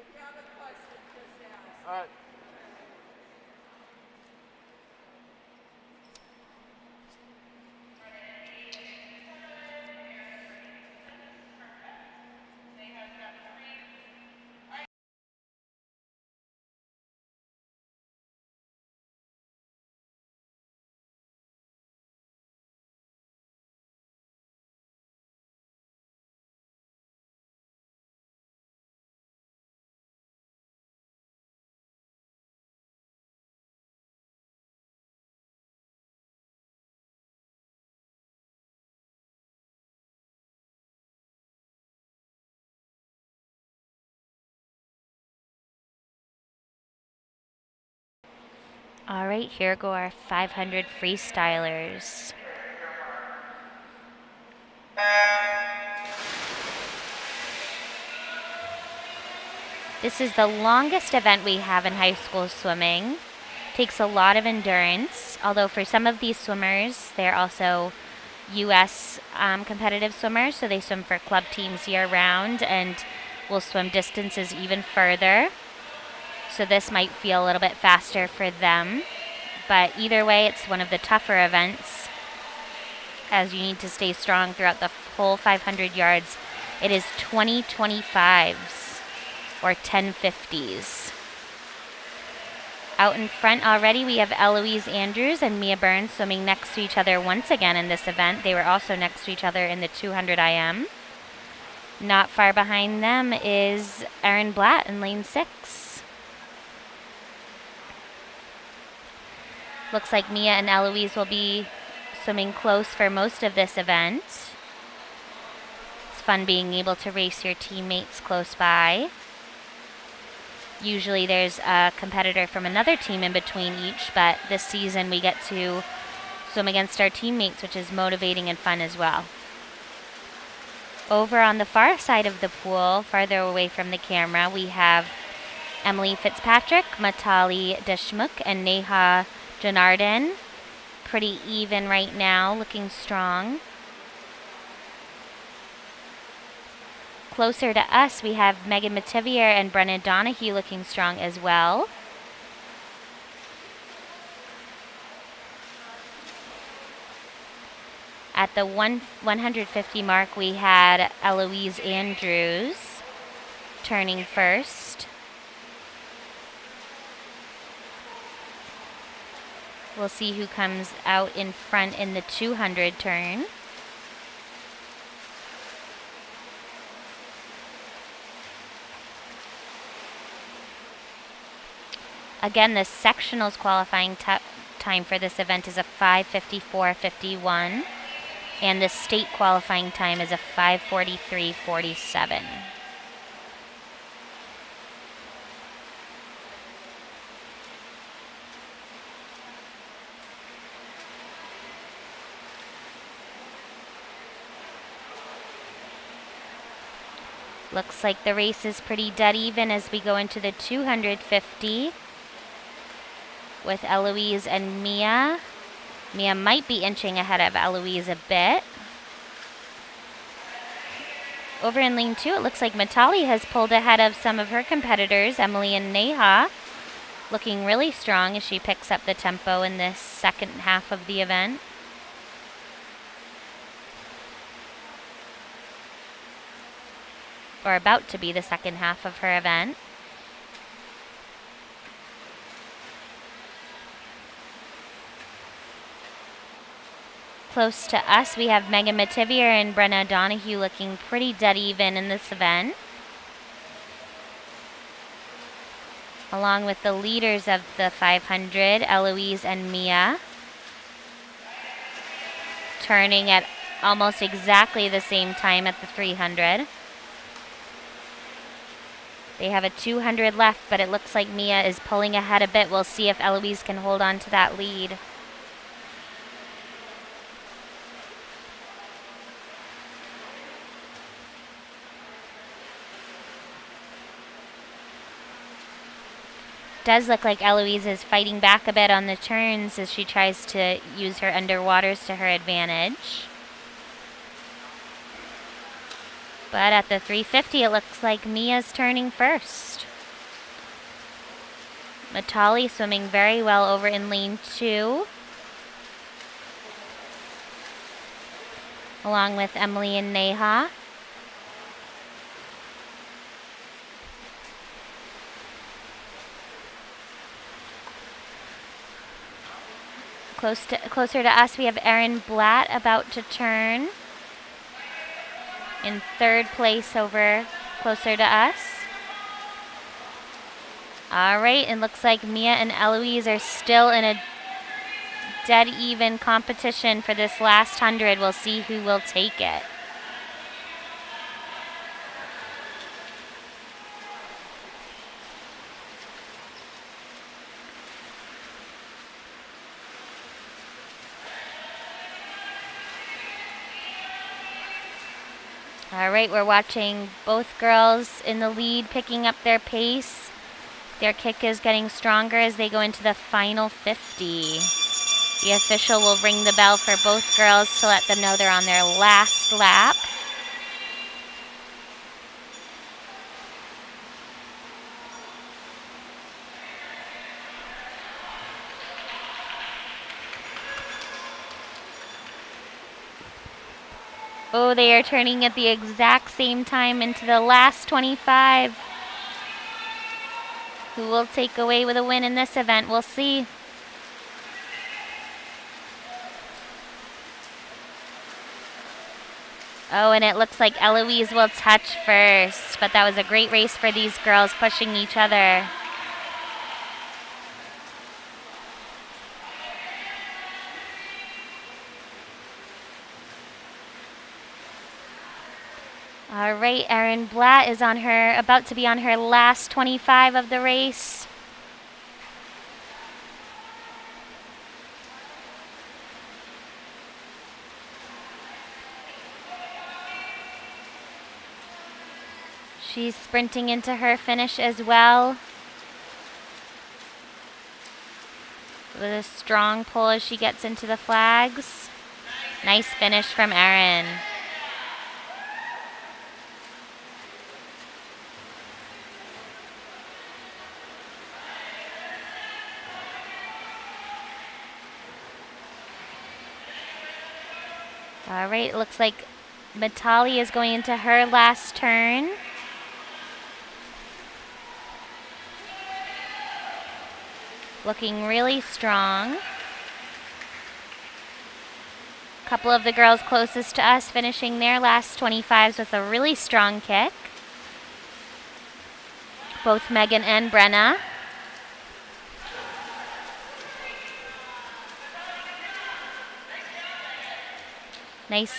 All right, here go our 500 freestylers. This is the longest event we have in high school swimming. Takes a lot of endurance, although for some of these swimmers, they're also U.S. Competitive swimmers, so they swim for club teams year-round and will swim distances even further. So this might feel a little bit faster for them. But either way, it's one of the tougher events, as you need to stay strong throughout the whole 500 yards. It is 20 25s or 10 50s. Out in front already, we have Eloise Andrews and Mia Burns swimming next to each other once again in this event. They were also next to each other in the 200 IM. Not far behind them is Erin Blatt in lane 6. Looks like Mia and Eloise will be swimming close for most of this event. It's fun being able to race your teammates close by. Usually there's a competitor from another team in between each, but this season we get to swim against our teammates, which is motivating and fun as well. Over on the far side of the pool, farther away from the camera, we have Emily Fitzpatrick, Matali Deshmukh, and Neha Janardhan. Pretty even right now, looking strong. closer to us, we have Megan Mativier and Brenna Donahue looking strong as well. At the 150 mark, we had Eloise Andrews turning first. We'll see who comes out in front in the 200 turn. Again, the sectionals qualifying time for this event is a 5:54.51, and the state qualifying time is a 5:43.47. Looks like the race is pretty dead even as we go into the 250 with Eloise and Mia. Mia might be inching ahead of Eloise a bit. Over in lane 2, it looks like Matali has pulled ahead of some of her competitors, Emily and Neha, looking really strong as she picks up the tempo in this second half of the event. Or about to be the second half of her event. Close to us, we have Megan Mativier and Brenna Donahue looking pretty dead even in this event. Along with the leaders of the 500, Eloise and Mia. Turning at almost exactly the same time at the 300. They have a 200 left, but it looks like Mia is pulling ahead a bit. We'll see if Eloise can hold on to that lead. Does look like Eloise is fighting back a bit on the turns as she tries to use her underwaters to her advantage. But at the 350, it looks like Mia's turning first. Matali swimming very well over in lane 2. Along with Emily and Neha. Closer to us, we have Erin Blatt about to turn. In third place over closer to us. All right, it looks like Mia and Eloise are still in a dead even competition for this last 100. We'll see who will take it. All right, we're watching both girls in the lead picking up their pace. Their kick is getting stronger as they go into the final 50. The official will ring the bell for both girls to let them know they're on their last lap. Oh, they are turning at the exact same time into the last 25. Who will take away with a win in this event? We'll see. Oh, and it looks like Eloise will touch first, but that was a great race for these girls pushing each other. All right, Erin Blatt is about to be on her last 25 of the race. She's sprinting into her finish as well. With a strong pull as she gets into the flags. Nice finish from Erin. All right, it looks like Mitali is going into her last turn. Looking really strong. A couple of the girls closest to us finishing their last 25s with a really strong kick. Both Megan and Brenna. Nice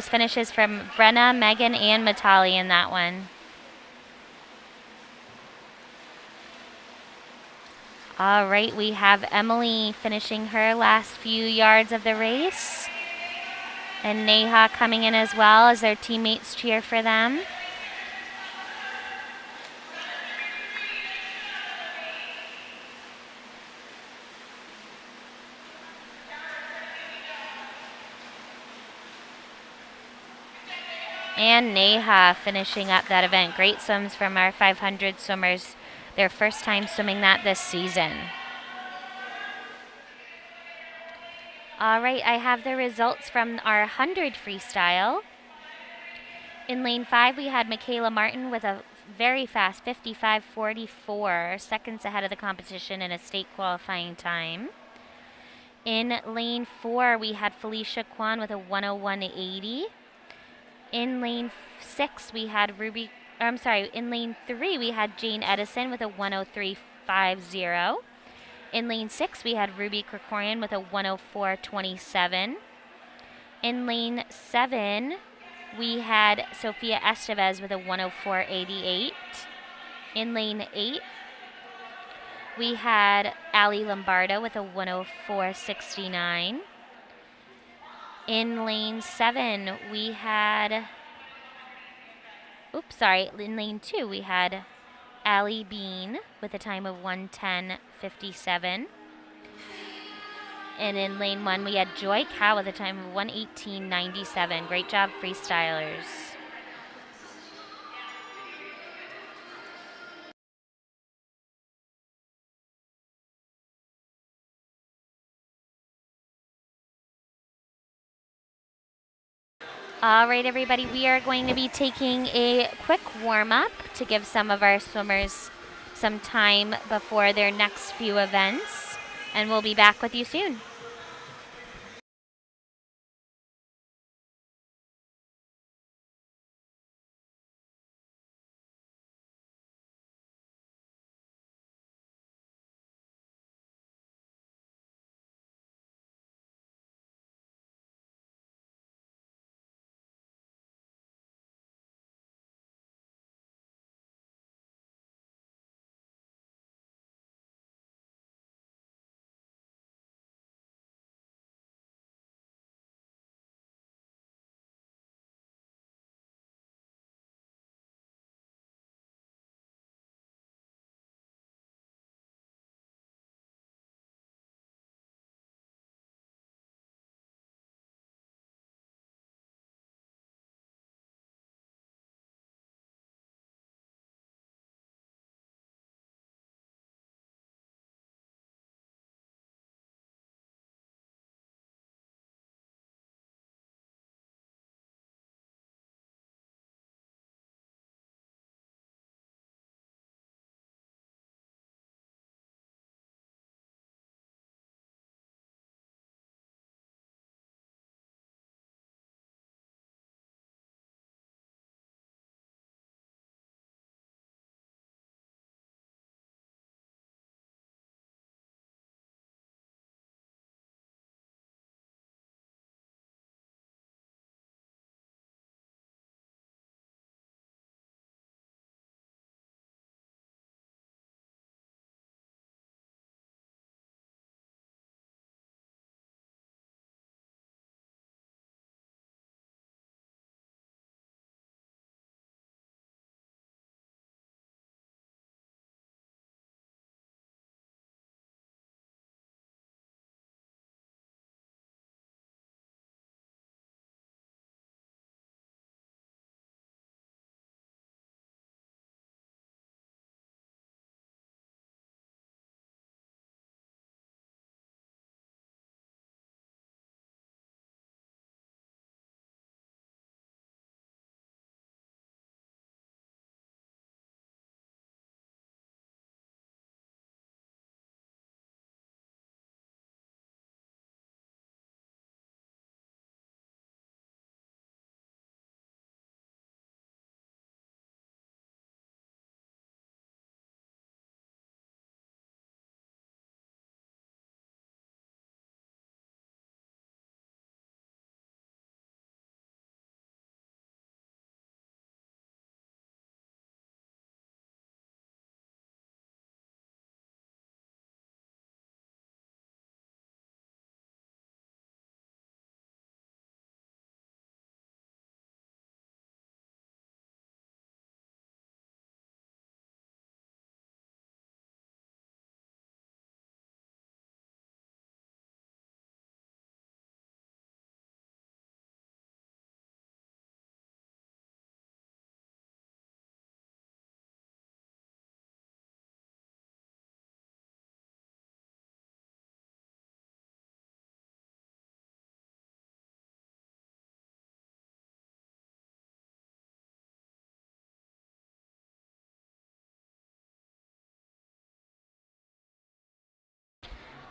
finishes from Brenna, Megan, and Mitali in that one. All right, we have Emily finishing her last few yards of the race. And Neha coming in as well as their teammates cheer for them. And Neha finishing up that event. Great swims from our 500 swimmers. Their first time swimming that this season. All right, I have the results from our 100 freestyle. In lane 5, we had Michaela Martin with a very fast 55:44, seconds ahead of the competition in a state qualifying time. In lane 4, we had Felicia Kwan with a 101.80. In lane 6, we had in lane 3, we had Jane Edison with a 103.50. In lane 6, we had Ruby Krikorian with a 104.27. In lane 7, we had Sofia Estevez with a 104.88. In lane 8, we had Ali Lombardo with a 104.69. In lane 7, we had, in lane 2, we had Ali Bean with a time of 110.57. And in lane 1, we had Joy Cow with a time of 118.97. Great job, Freestylers. All right, everybody, we are going to be taking a quick warm-up to give some of our swimmers some time before their next few events, and we'll be back with you soon.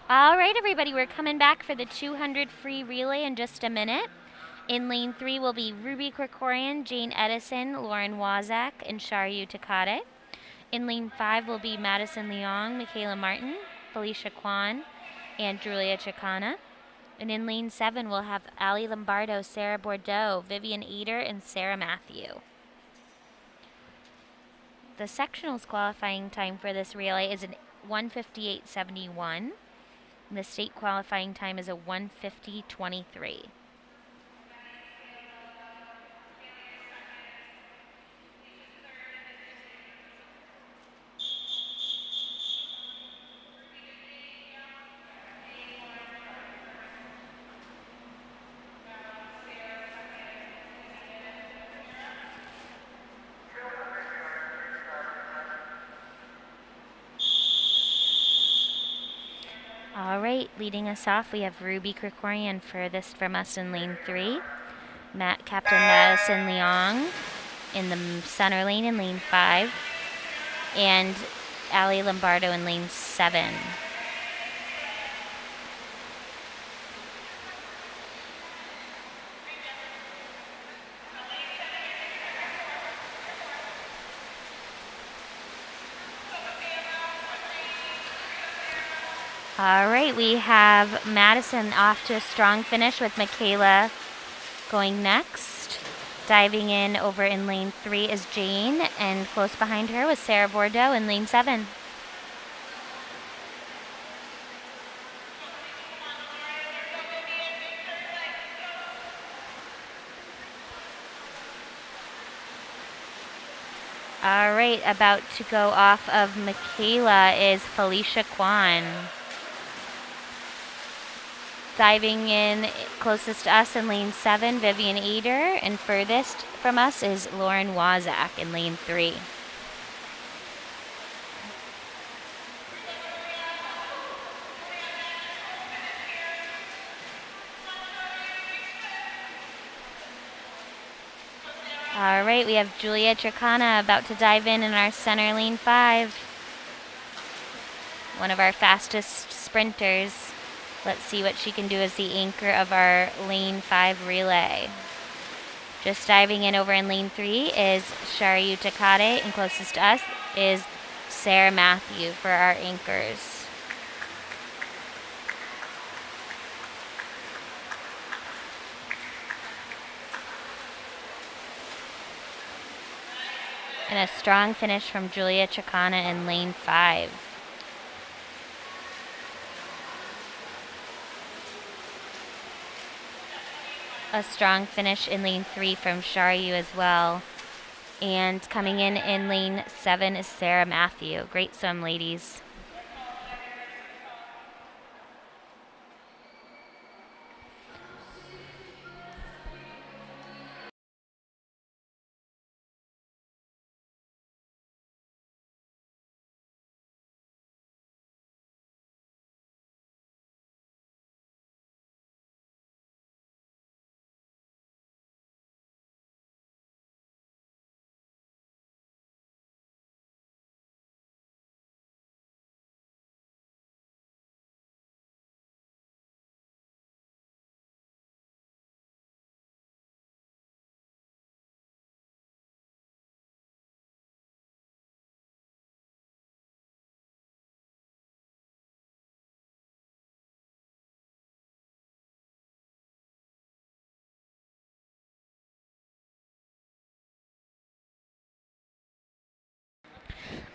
All right, everybody, we're coming back for the 200 free relay in just a minute. In lane 3 will be Ruby Krikorian, Jane Edison, Lauren Wazak, and Sharyu Takade. In lane 5 will be Madison Leong, Michaela Martin, Felicia Kwan, and Julia Chicana. And in lane 7 we'll have Ali Lombardo, Sarah Bordeaux, Vivian Eder, and Sarah Matthew. The sectionals qualifying time for this relay is a 1:58.71. The state qualifying time is a 1:50.23. All right, leading us off, we have Ruby Krikorian furthest from us in lane 3. Captain Madison Leong in the center lane in lane 5. And Ali Lombardo in lane 7. All right, we have Madison off to a strong finish with Michaela going next. Diving in over in lane 3 is Jane, and close behind her was Sarah Bordeaux in lane 7. All right, about to go off of Michaela is Felicia Kwan. Diving in closest to us in lane 7, Vivian Eder, and furthest from us is Lauren Wazak in lane 3. All right, we have Julia Chicana about to dive in our center lane 5. One of our fastest sprinters. Let's see what she can do as the anchor of our lane 5 relay. Just diving in over in lane 3 is Sharyu Takade, and closest to us is Sarah Matthew for our anchors. And a strong finish from Julia Chicana in lane 5. A strong finish in lane 3 from Sharyu as well. And coming in lane 7 is Sarah Matthew. Great swim, ladies.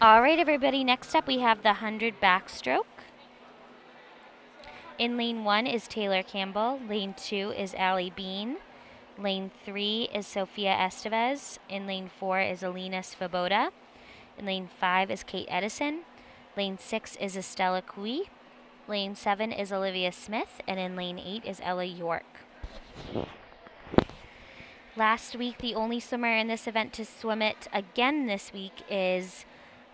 All right, everybody, next up we have the 100 backstroke. In lane 1 is Taylor Campbell. Lane 2 is Allie Bean. Lane 3 is Sophia Estevez. In lane 4 is Alina Svoboda. In lane 5 is Kate Edison. Lane 6 is Estella Cui. Lane 7 is Olivia Smith. And in lane 8 is Ella York. Last week, the only swimmer in this event to swim it again this week is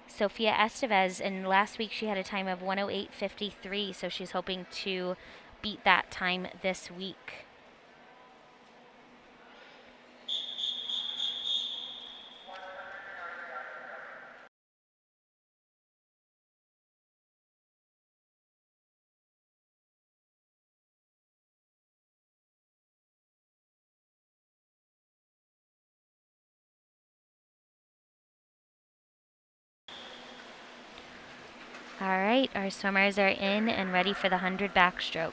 Sophia Estevez, and last week she had a time of 1:08.53, so she's hoping to beat that time this week. All right, our swimmers are in and ready for the 100 backstroke.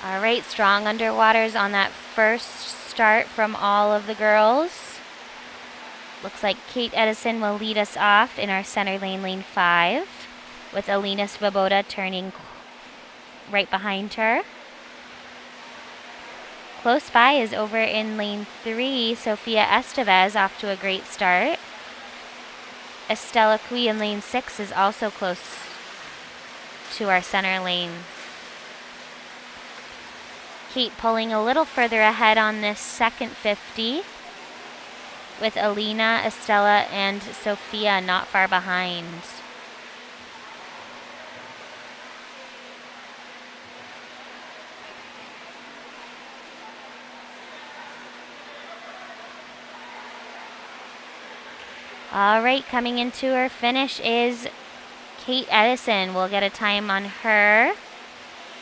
All right, strong underwaters on that first start from all of the girls. Looks like Kate Edison will lead us off in our center lane, lane 5, with Alina Svoboda turning right behind her. Close by is over in lane 3, Sofia Estevez off to a great start. Estella Cui in lane 6 is also close to our center lane. Kate pulling a little further ahead on this second 50, with Alina, Estella, and Sophia not far behind. All right, coming into her finish is Kate Edison. We'll get a time on her.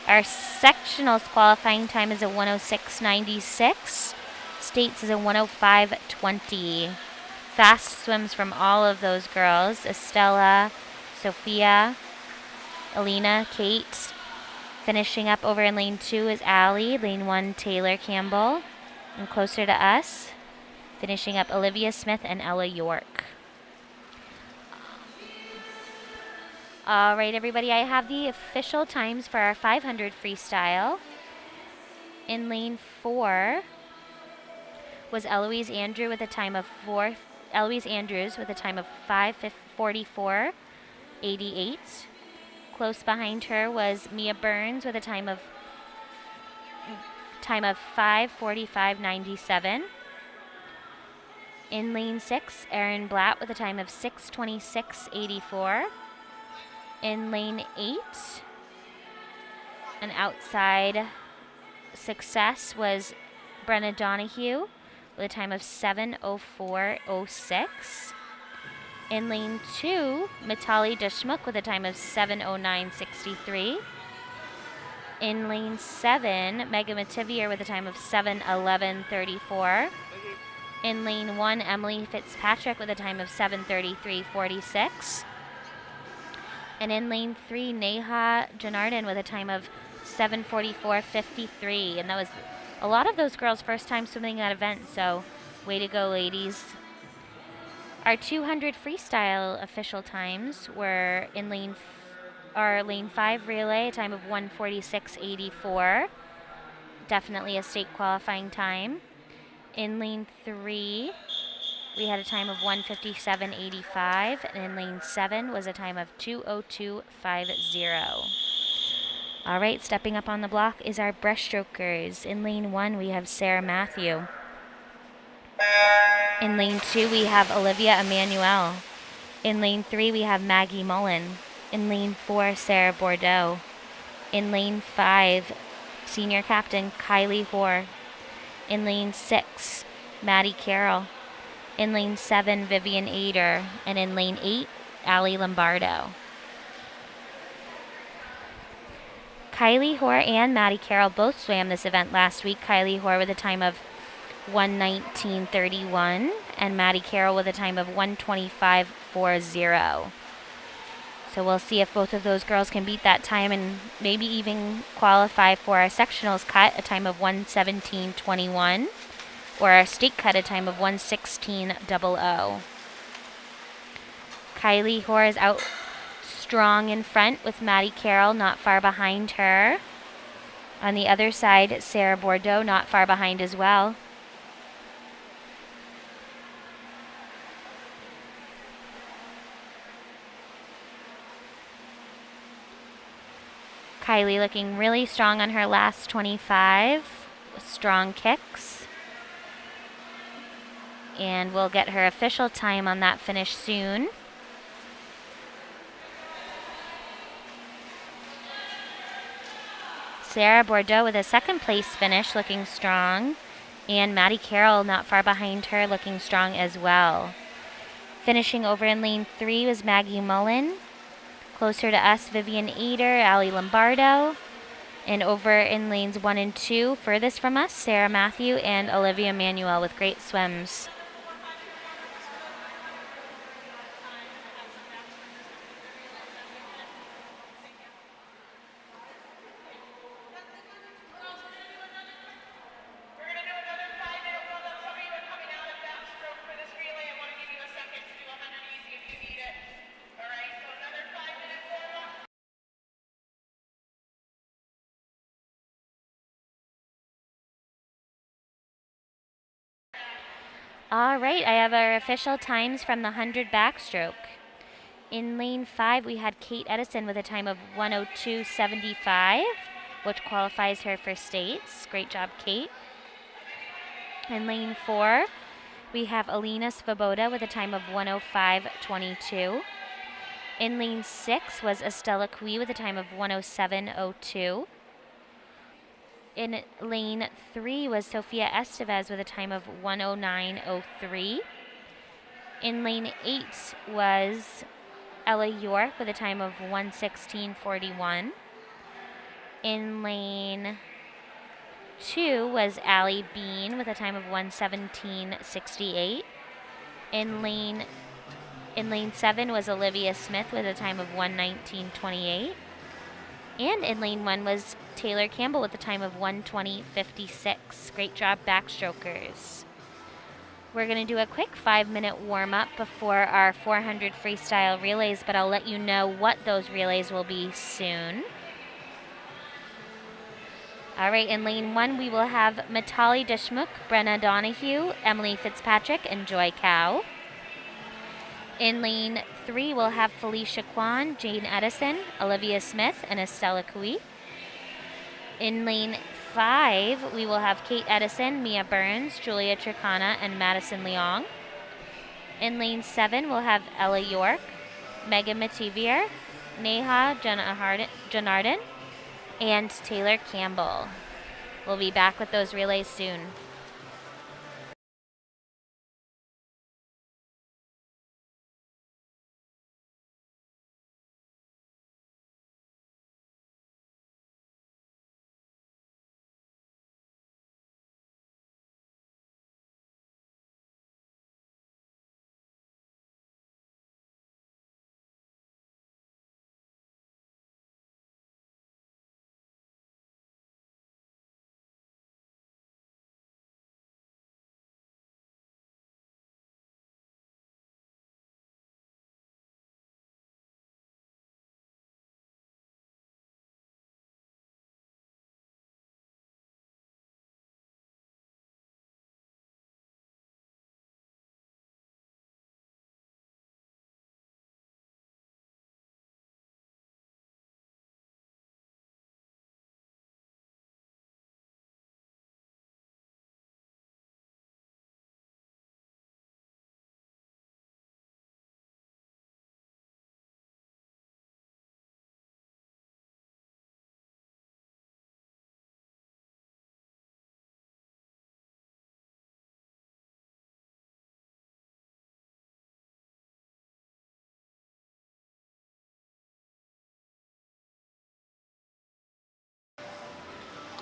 Our sectionals qualifying time is a 106.96. States is a 105.20. Fast swims from all of those girls. Estella, Sophia, Alina, Kate. Finishing up over in lane 2 is Allie. Lane 1, Taylor Campbell. And closer to us, finishing up Olivia Smith and Ella York. All right, everybody, I have the official times for our 500 freestyle. In lane 4 was Eloise Andrews with a time of 5:44.88. Close behind her was Mia Burns with a time of 5:45.97. In lane 6, Erin Blatt with a time of 6:26.84. In lane 8, an outside success was Brenna Donahue with a time of 7:04.06. In lane 2, Mitali Deshmukh with a time of 7:09.63. In lane 7, Megan Mativier with a time of 7:11.34. In lane 1, Emily Fitzpatrick with a time of 7:33.46. And in lane 3, Neha Janardhan with a time of 7:44.53. And that was a lot of those girls' first time swimming that event, so way to go, ladies. Our 200 freestyle official times were in lane 5 relay, a time of 1:46.84. Definitely a state qualifying time. In lane 3, we had a time of 1:57.85, and in lane 7 was a time of 2:02.50. All right, stepping up on the block is our breaststrokers. In lane 1, we have Sarah Matthew. In lane 2, we have Olivia Emanuel. In lane 3, we have Maggie Mullen. In lane 4, Sarah Bordeaux. In lane 5, senior captain Kylie Hoare. In lane 6, Maddie Carroll. In lane 7, Vivian Ader. And in lane 8, Allie Lombardo. Kylie Hoare and Maddie Carroll both swam this event last week. Kylie Hoare with a time of 1:19.31 and Maddie Carroll with a time of 1:25.40. So we'll see if both of those girls can beat that time and maybe even qualify for our sectionals cut, a time of 1:17.21, or our state cut, a time of 1:16.00. Kylie Hoare is out strong in front with Maddie Carroll not far behind her. On the other side, Sarah Bordeaux not far behind as well. Kylie looking really strong on her last 25, strong kicks. And we'll get her official time on that finish soon. Sarah Bordeaux with a second place finish, looking strong. And Maddie Carroll not far behind her, looking strong as well. Finishing over in lane 3 was Maggie Mullen. Closer to us, Vivian Ader, Allie Lombardo. And over in lanes 1 and 2, furthest from us, Sarah Matthew and Olivia Emanuel with great swims. All right, I have our official times from the 100 backstroke. In lane 5, we had Kate Edison with a time of 1:02.75, which qualifies her for states. Great job, Kate. In lane 4, we have Alina Svoboda with a time of 1:05.22. In lane 6 was Estella Cui with a time of 1:07.02. In lane 3 was Sofia Estevez with a time of 1:09.03. In lane 8 was Ella York with a time of 1:16.41. In lane 2 was Allie Bean with a time of 1:17.68. In lane 7 was Olivia Smith with a time of 1:19.28. And in lane 1 was Taylor Campbell with a time of 1:20.56. Great job, backstrokers. We're going to do a quick 5-minute warm-up before our 400 freestyle relays, but I'll let you know what those relays will be soon. All right, in lane 1, we will have Matali Deshmukh, Brenna Donahue, Emily Fitzpatrick, and Joy Cow. In lane 3, we'll have Felicia Kwan, Jane Edison, Olivia Smith, and Estella Cui. In lane 5, we will have Kate Edison, Mia Burns, Julia Tricana, and Madison Leong. In lane 7, we'll have Ella York, Megan Mativier, Neha Janardhan, and Taylor Campbell. We'll be back with those relays soon.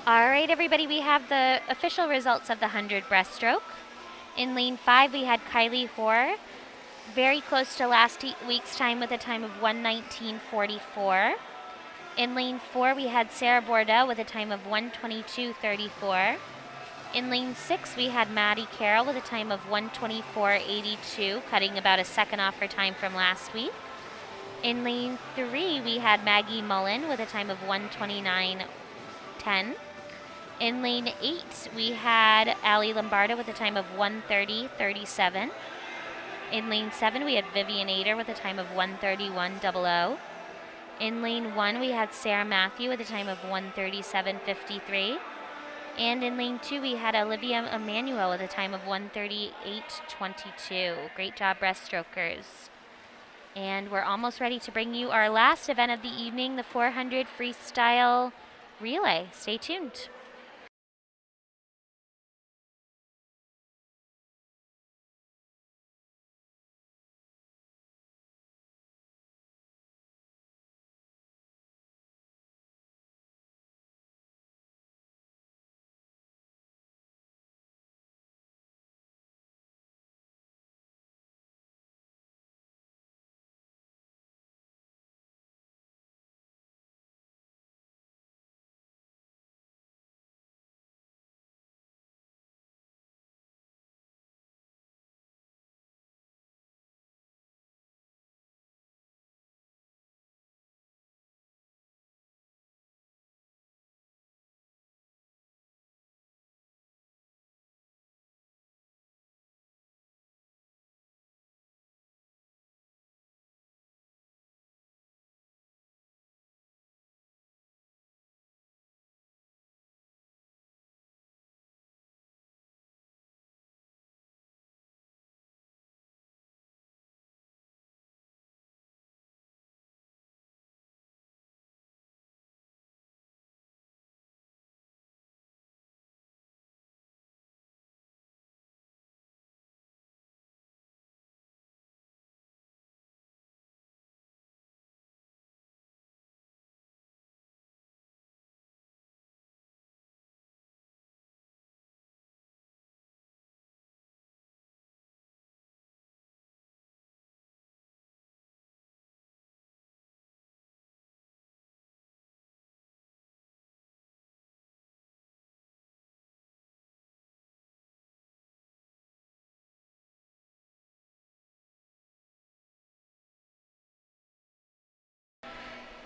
All right, everybody, we have the official results of the 100 breaststroke. In lane 5, we had Kylie Hoare, very close to last week's time with a time of 1:19.44. In lane 4, we had Sarah Bordeaux with a time of 1:22.34. In lane 6, we had Maddie Carroll with a time of 1:24.82, cutting about a second off her time from last week. In lane 3, we had Maggie Mullen with a time of 1:29.10. In lane 8, we had Allie Lombardo with a time of 1:30.37. In lane 7, we had Vivian Ader with a time of 1:31.00. In lane 1, we had Sarah Matthew with a time of 1:37.53. And in lane 2, we had Olivia Emmanuel with a time of 1:38.22. Great job, breaststrokers. And we're almost ready to bring you our last event of the evening, the 400 Freestyle Relay. Stay tuned.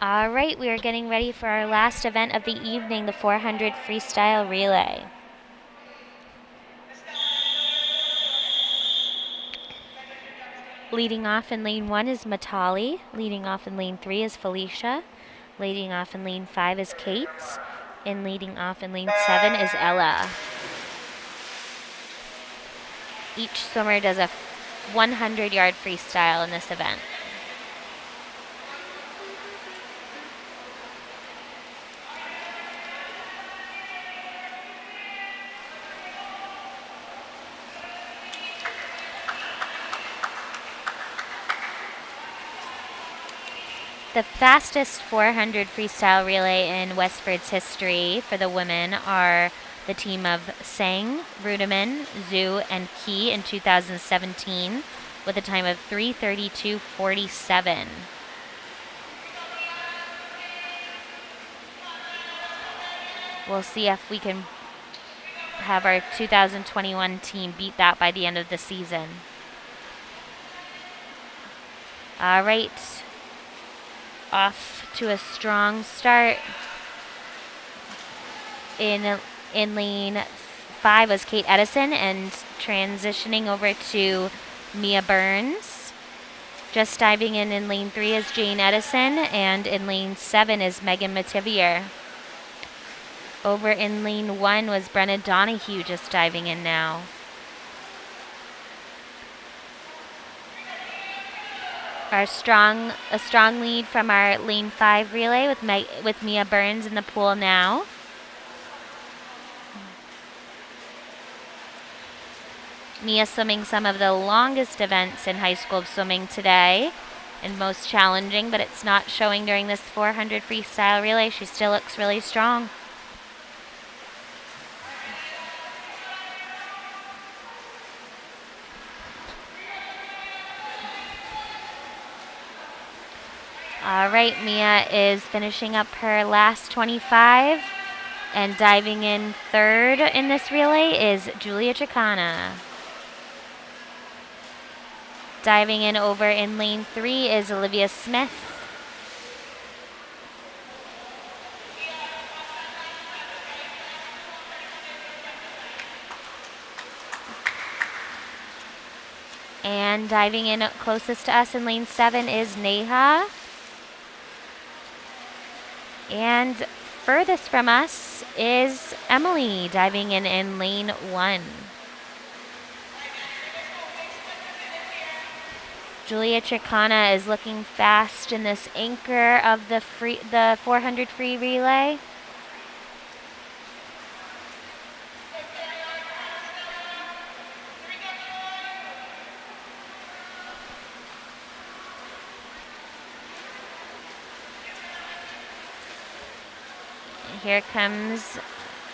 All right, we are getting ready for our last event of the evening, the 400 Freestyle Relay. Leading off in lane 1 is Matali. Leading off in lane 3 is Felicia. Leading off in lane 5 is Kate. And leading off in lane 7 is Ella. Each swimmer does a 100-yard freestyle in this event. The fastest 400 freestyle relay in Westford's history for the women are the team of Sang, Rudiman, Zhu, and Key in 2017 with a time of 3:32:47. We'll see if we can have our 2021 team beat that by the end of the season. All right. Off to a strong start. In lane 5 was Kate Edison, and transitioning over to Mia Burns. Just diving in lane 3 is Jane Edison, and in lane 7 is Megan Mativier. Over in lane 1 was Brenna Donahue, just diving in now. A strong lead from our lane 5 relay with Mia Burns in the pool now. Mia swimming some of the longest events in high school swimming today and most challenging, but it's not showing during this 400 freestyle relay. She still looks really strong. All right, Mia is finishing up her last 25, and diving in third in this relay is Julia Chicana. Diving in over in lane 3 is Olivia Smith. And diving in closest to us in lane 7 is Neha. And furthest from us is Emily, diving in lane 1. Julia Chicana is looking fast in this anchor of the 400 free relay. Here comes,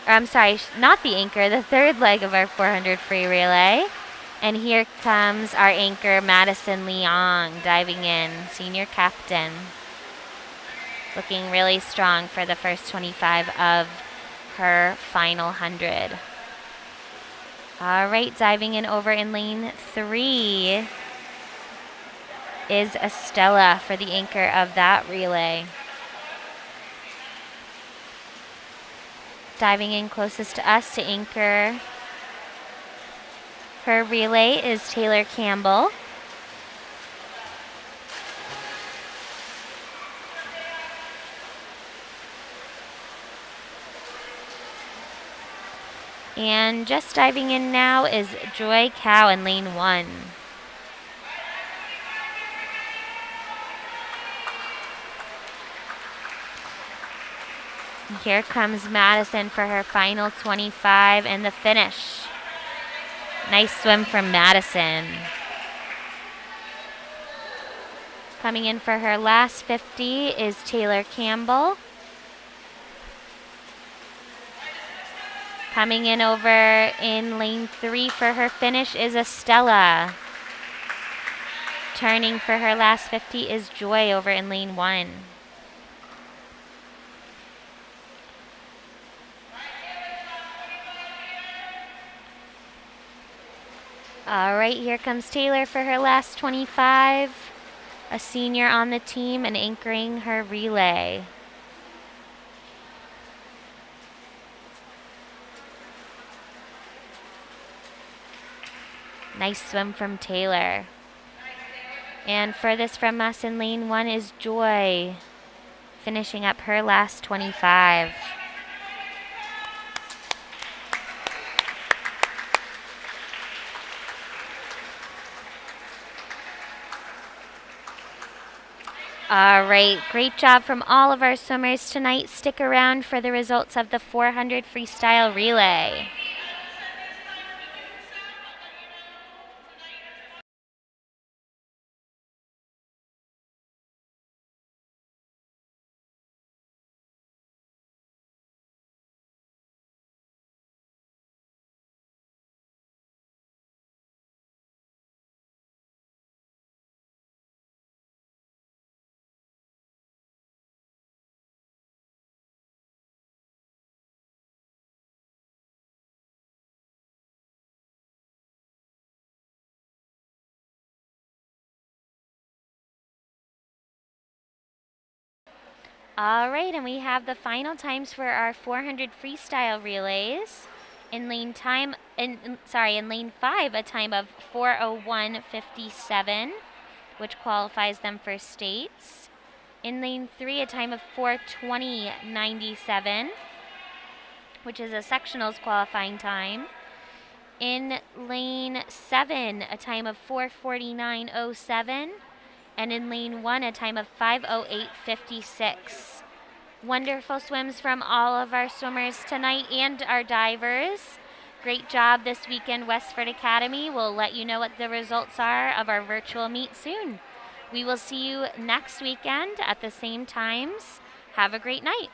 I'm sorry, not the anchor, the third leg of our 400 free relay. And here comes our anchor, Madison Leong, diving in, senior captain. Looking really strong for the first 25 of her final 100. All right, diving in over in lane 3 is Estella for the anchor of that relay. Diving in closest to us to anchor her relay is Taylor Campbell. And just diving in now is Joy Cow in lane 1. Here comes Madison for her final 25 and the finish. Nice swim from Madison. Coming in for her last 50 is Taylor Campbell. Coming in over in lane 3 for her finish is Estella. Turning for her last 50 is Joy over in lane 1. All right, here comes Taylor for her last 25. a senior on the team and anchoring her relay. Nice swim from Taylor. And furthest from us in lane 1 is Joy, finishing up her last 25. All right, great job from all of our swimmers tonight. Stick around for the results of the 400 Freestyle Relay. All right, and we have the final times for our 400 freestyle relays. In lane 5, a time of 4:01:57, which qualifies them for states. In lane 3, a time of 4:20:97, which is a sectionals qualifying time. In lane 7, a time of 4:49:07. And in lane 1, a time of 5:08:56. Wonderful swims from all of our swimmers tonight and our divers. Great job this weekend, Westford Academy. We'll let you know what the results are of our virtual meet soon. We will see you next weekend at the same times. Have a great night.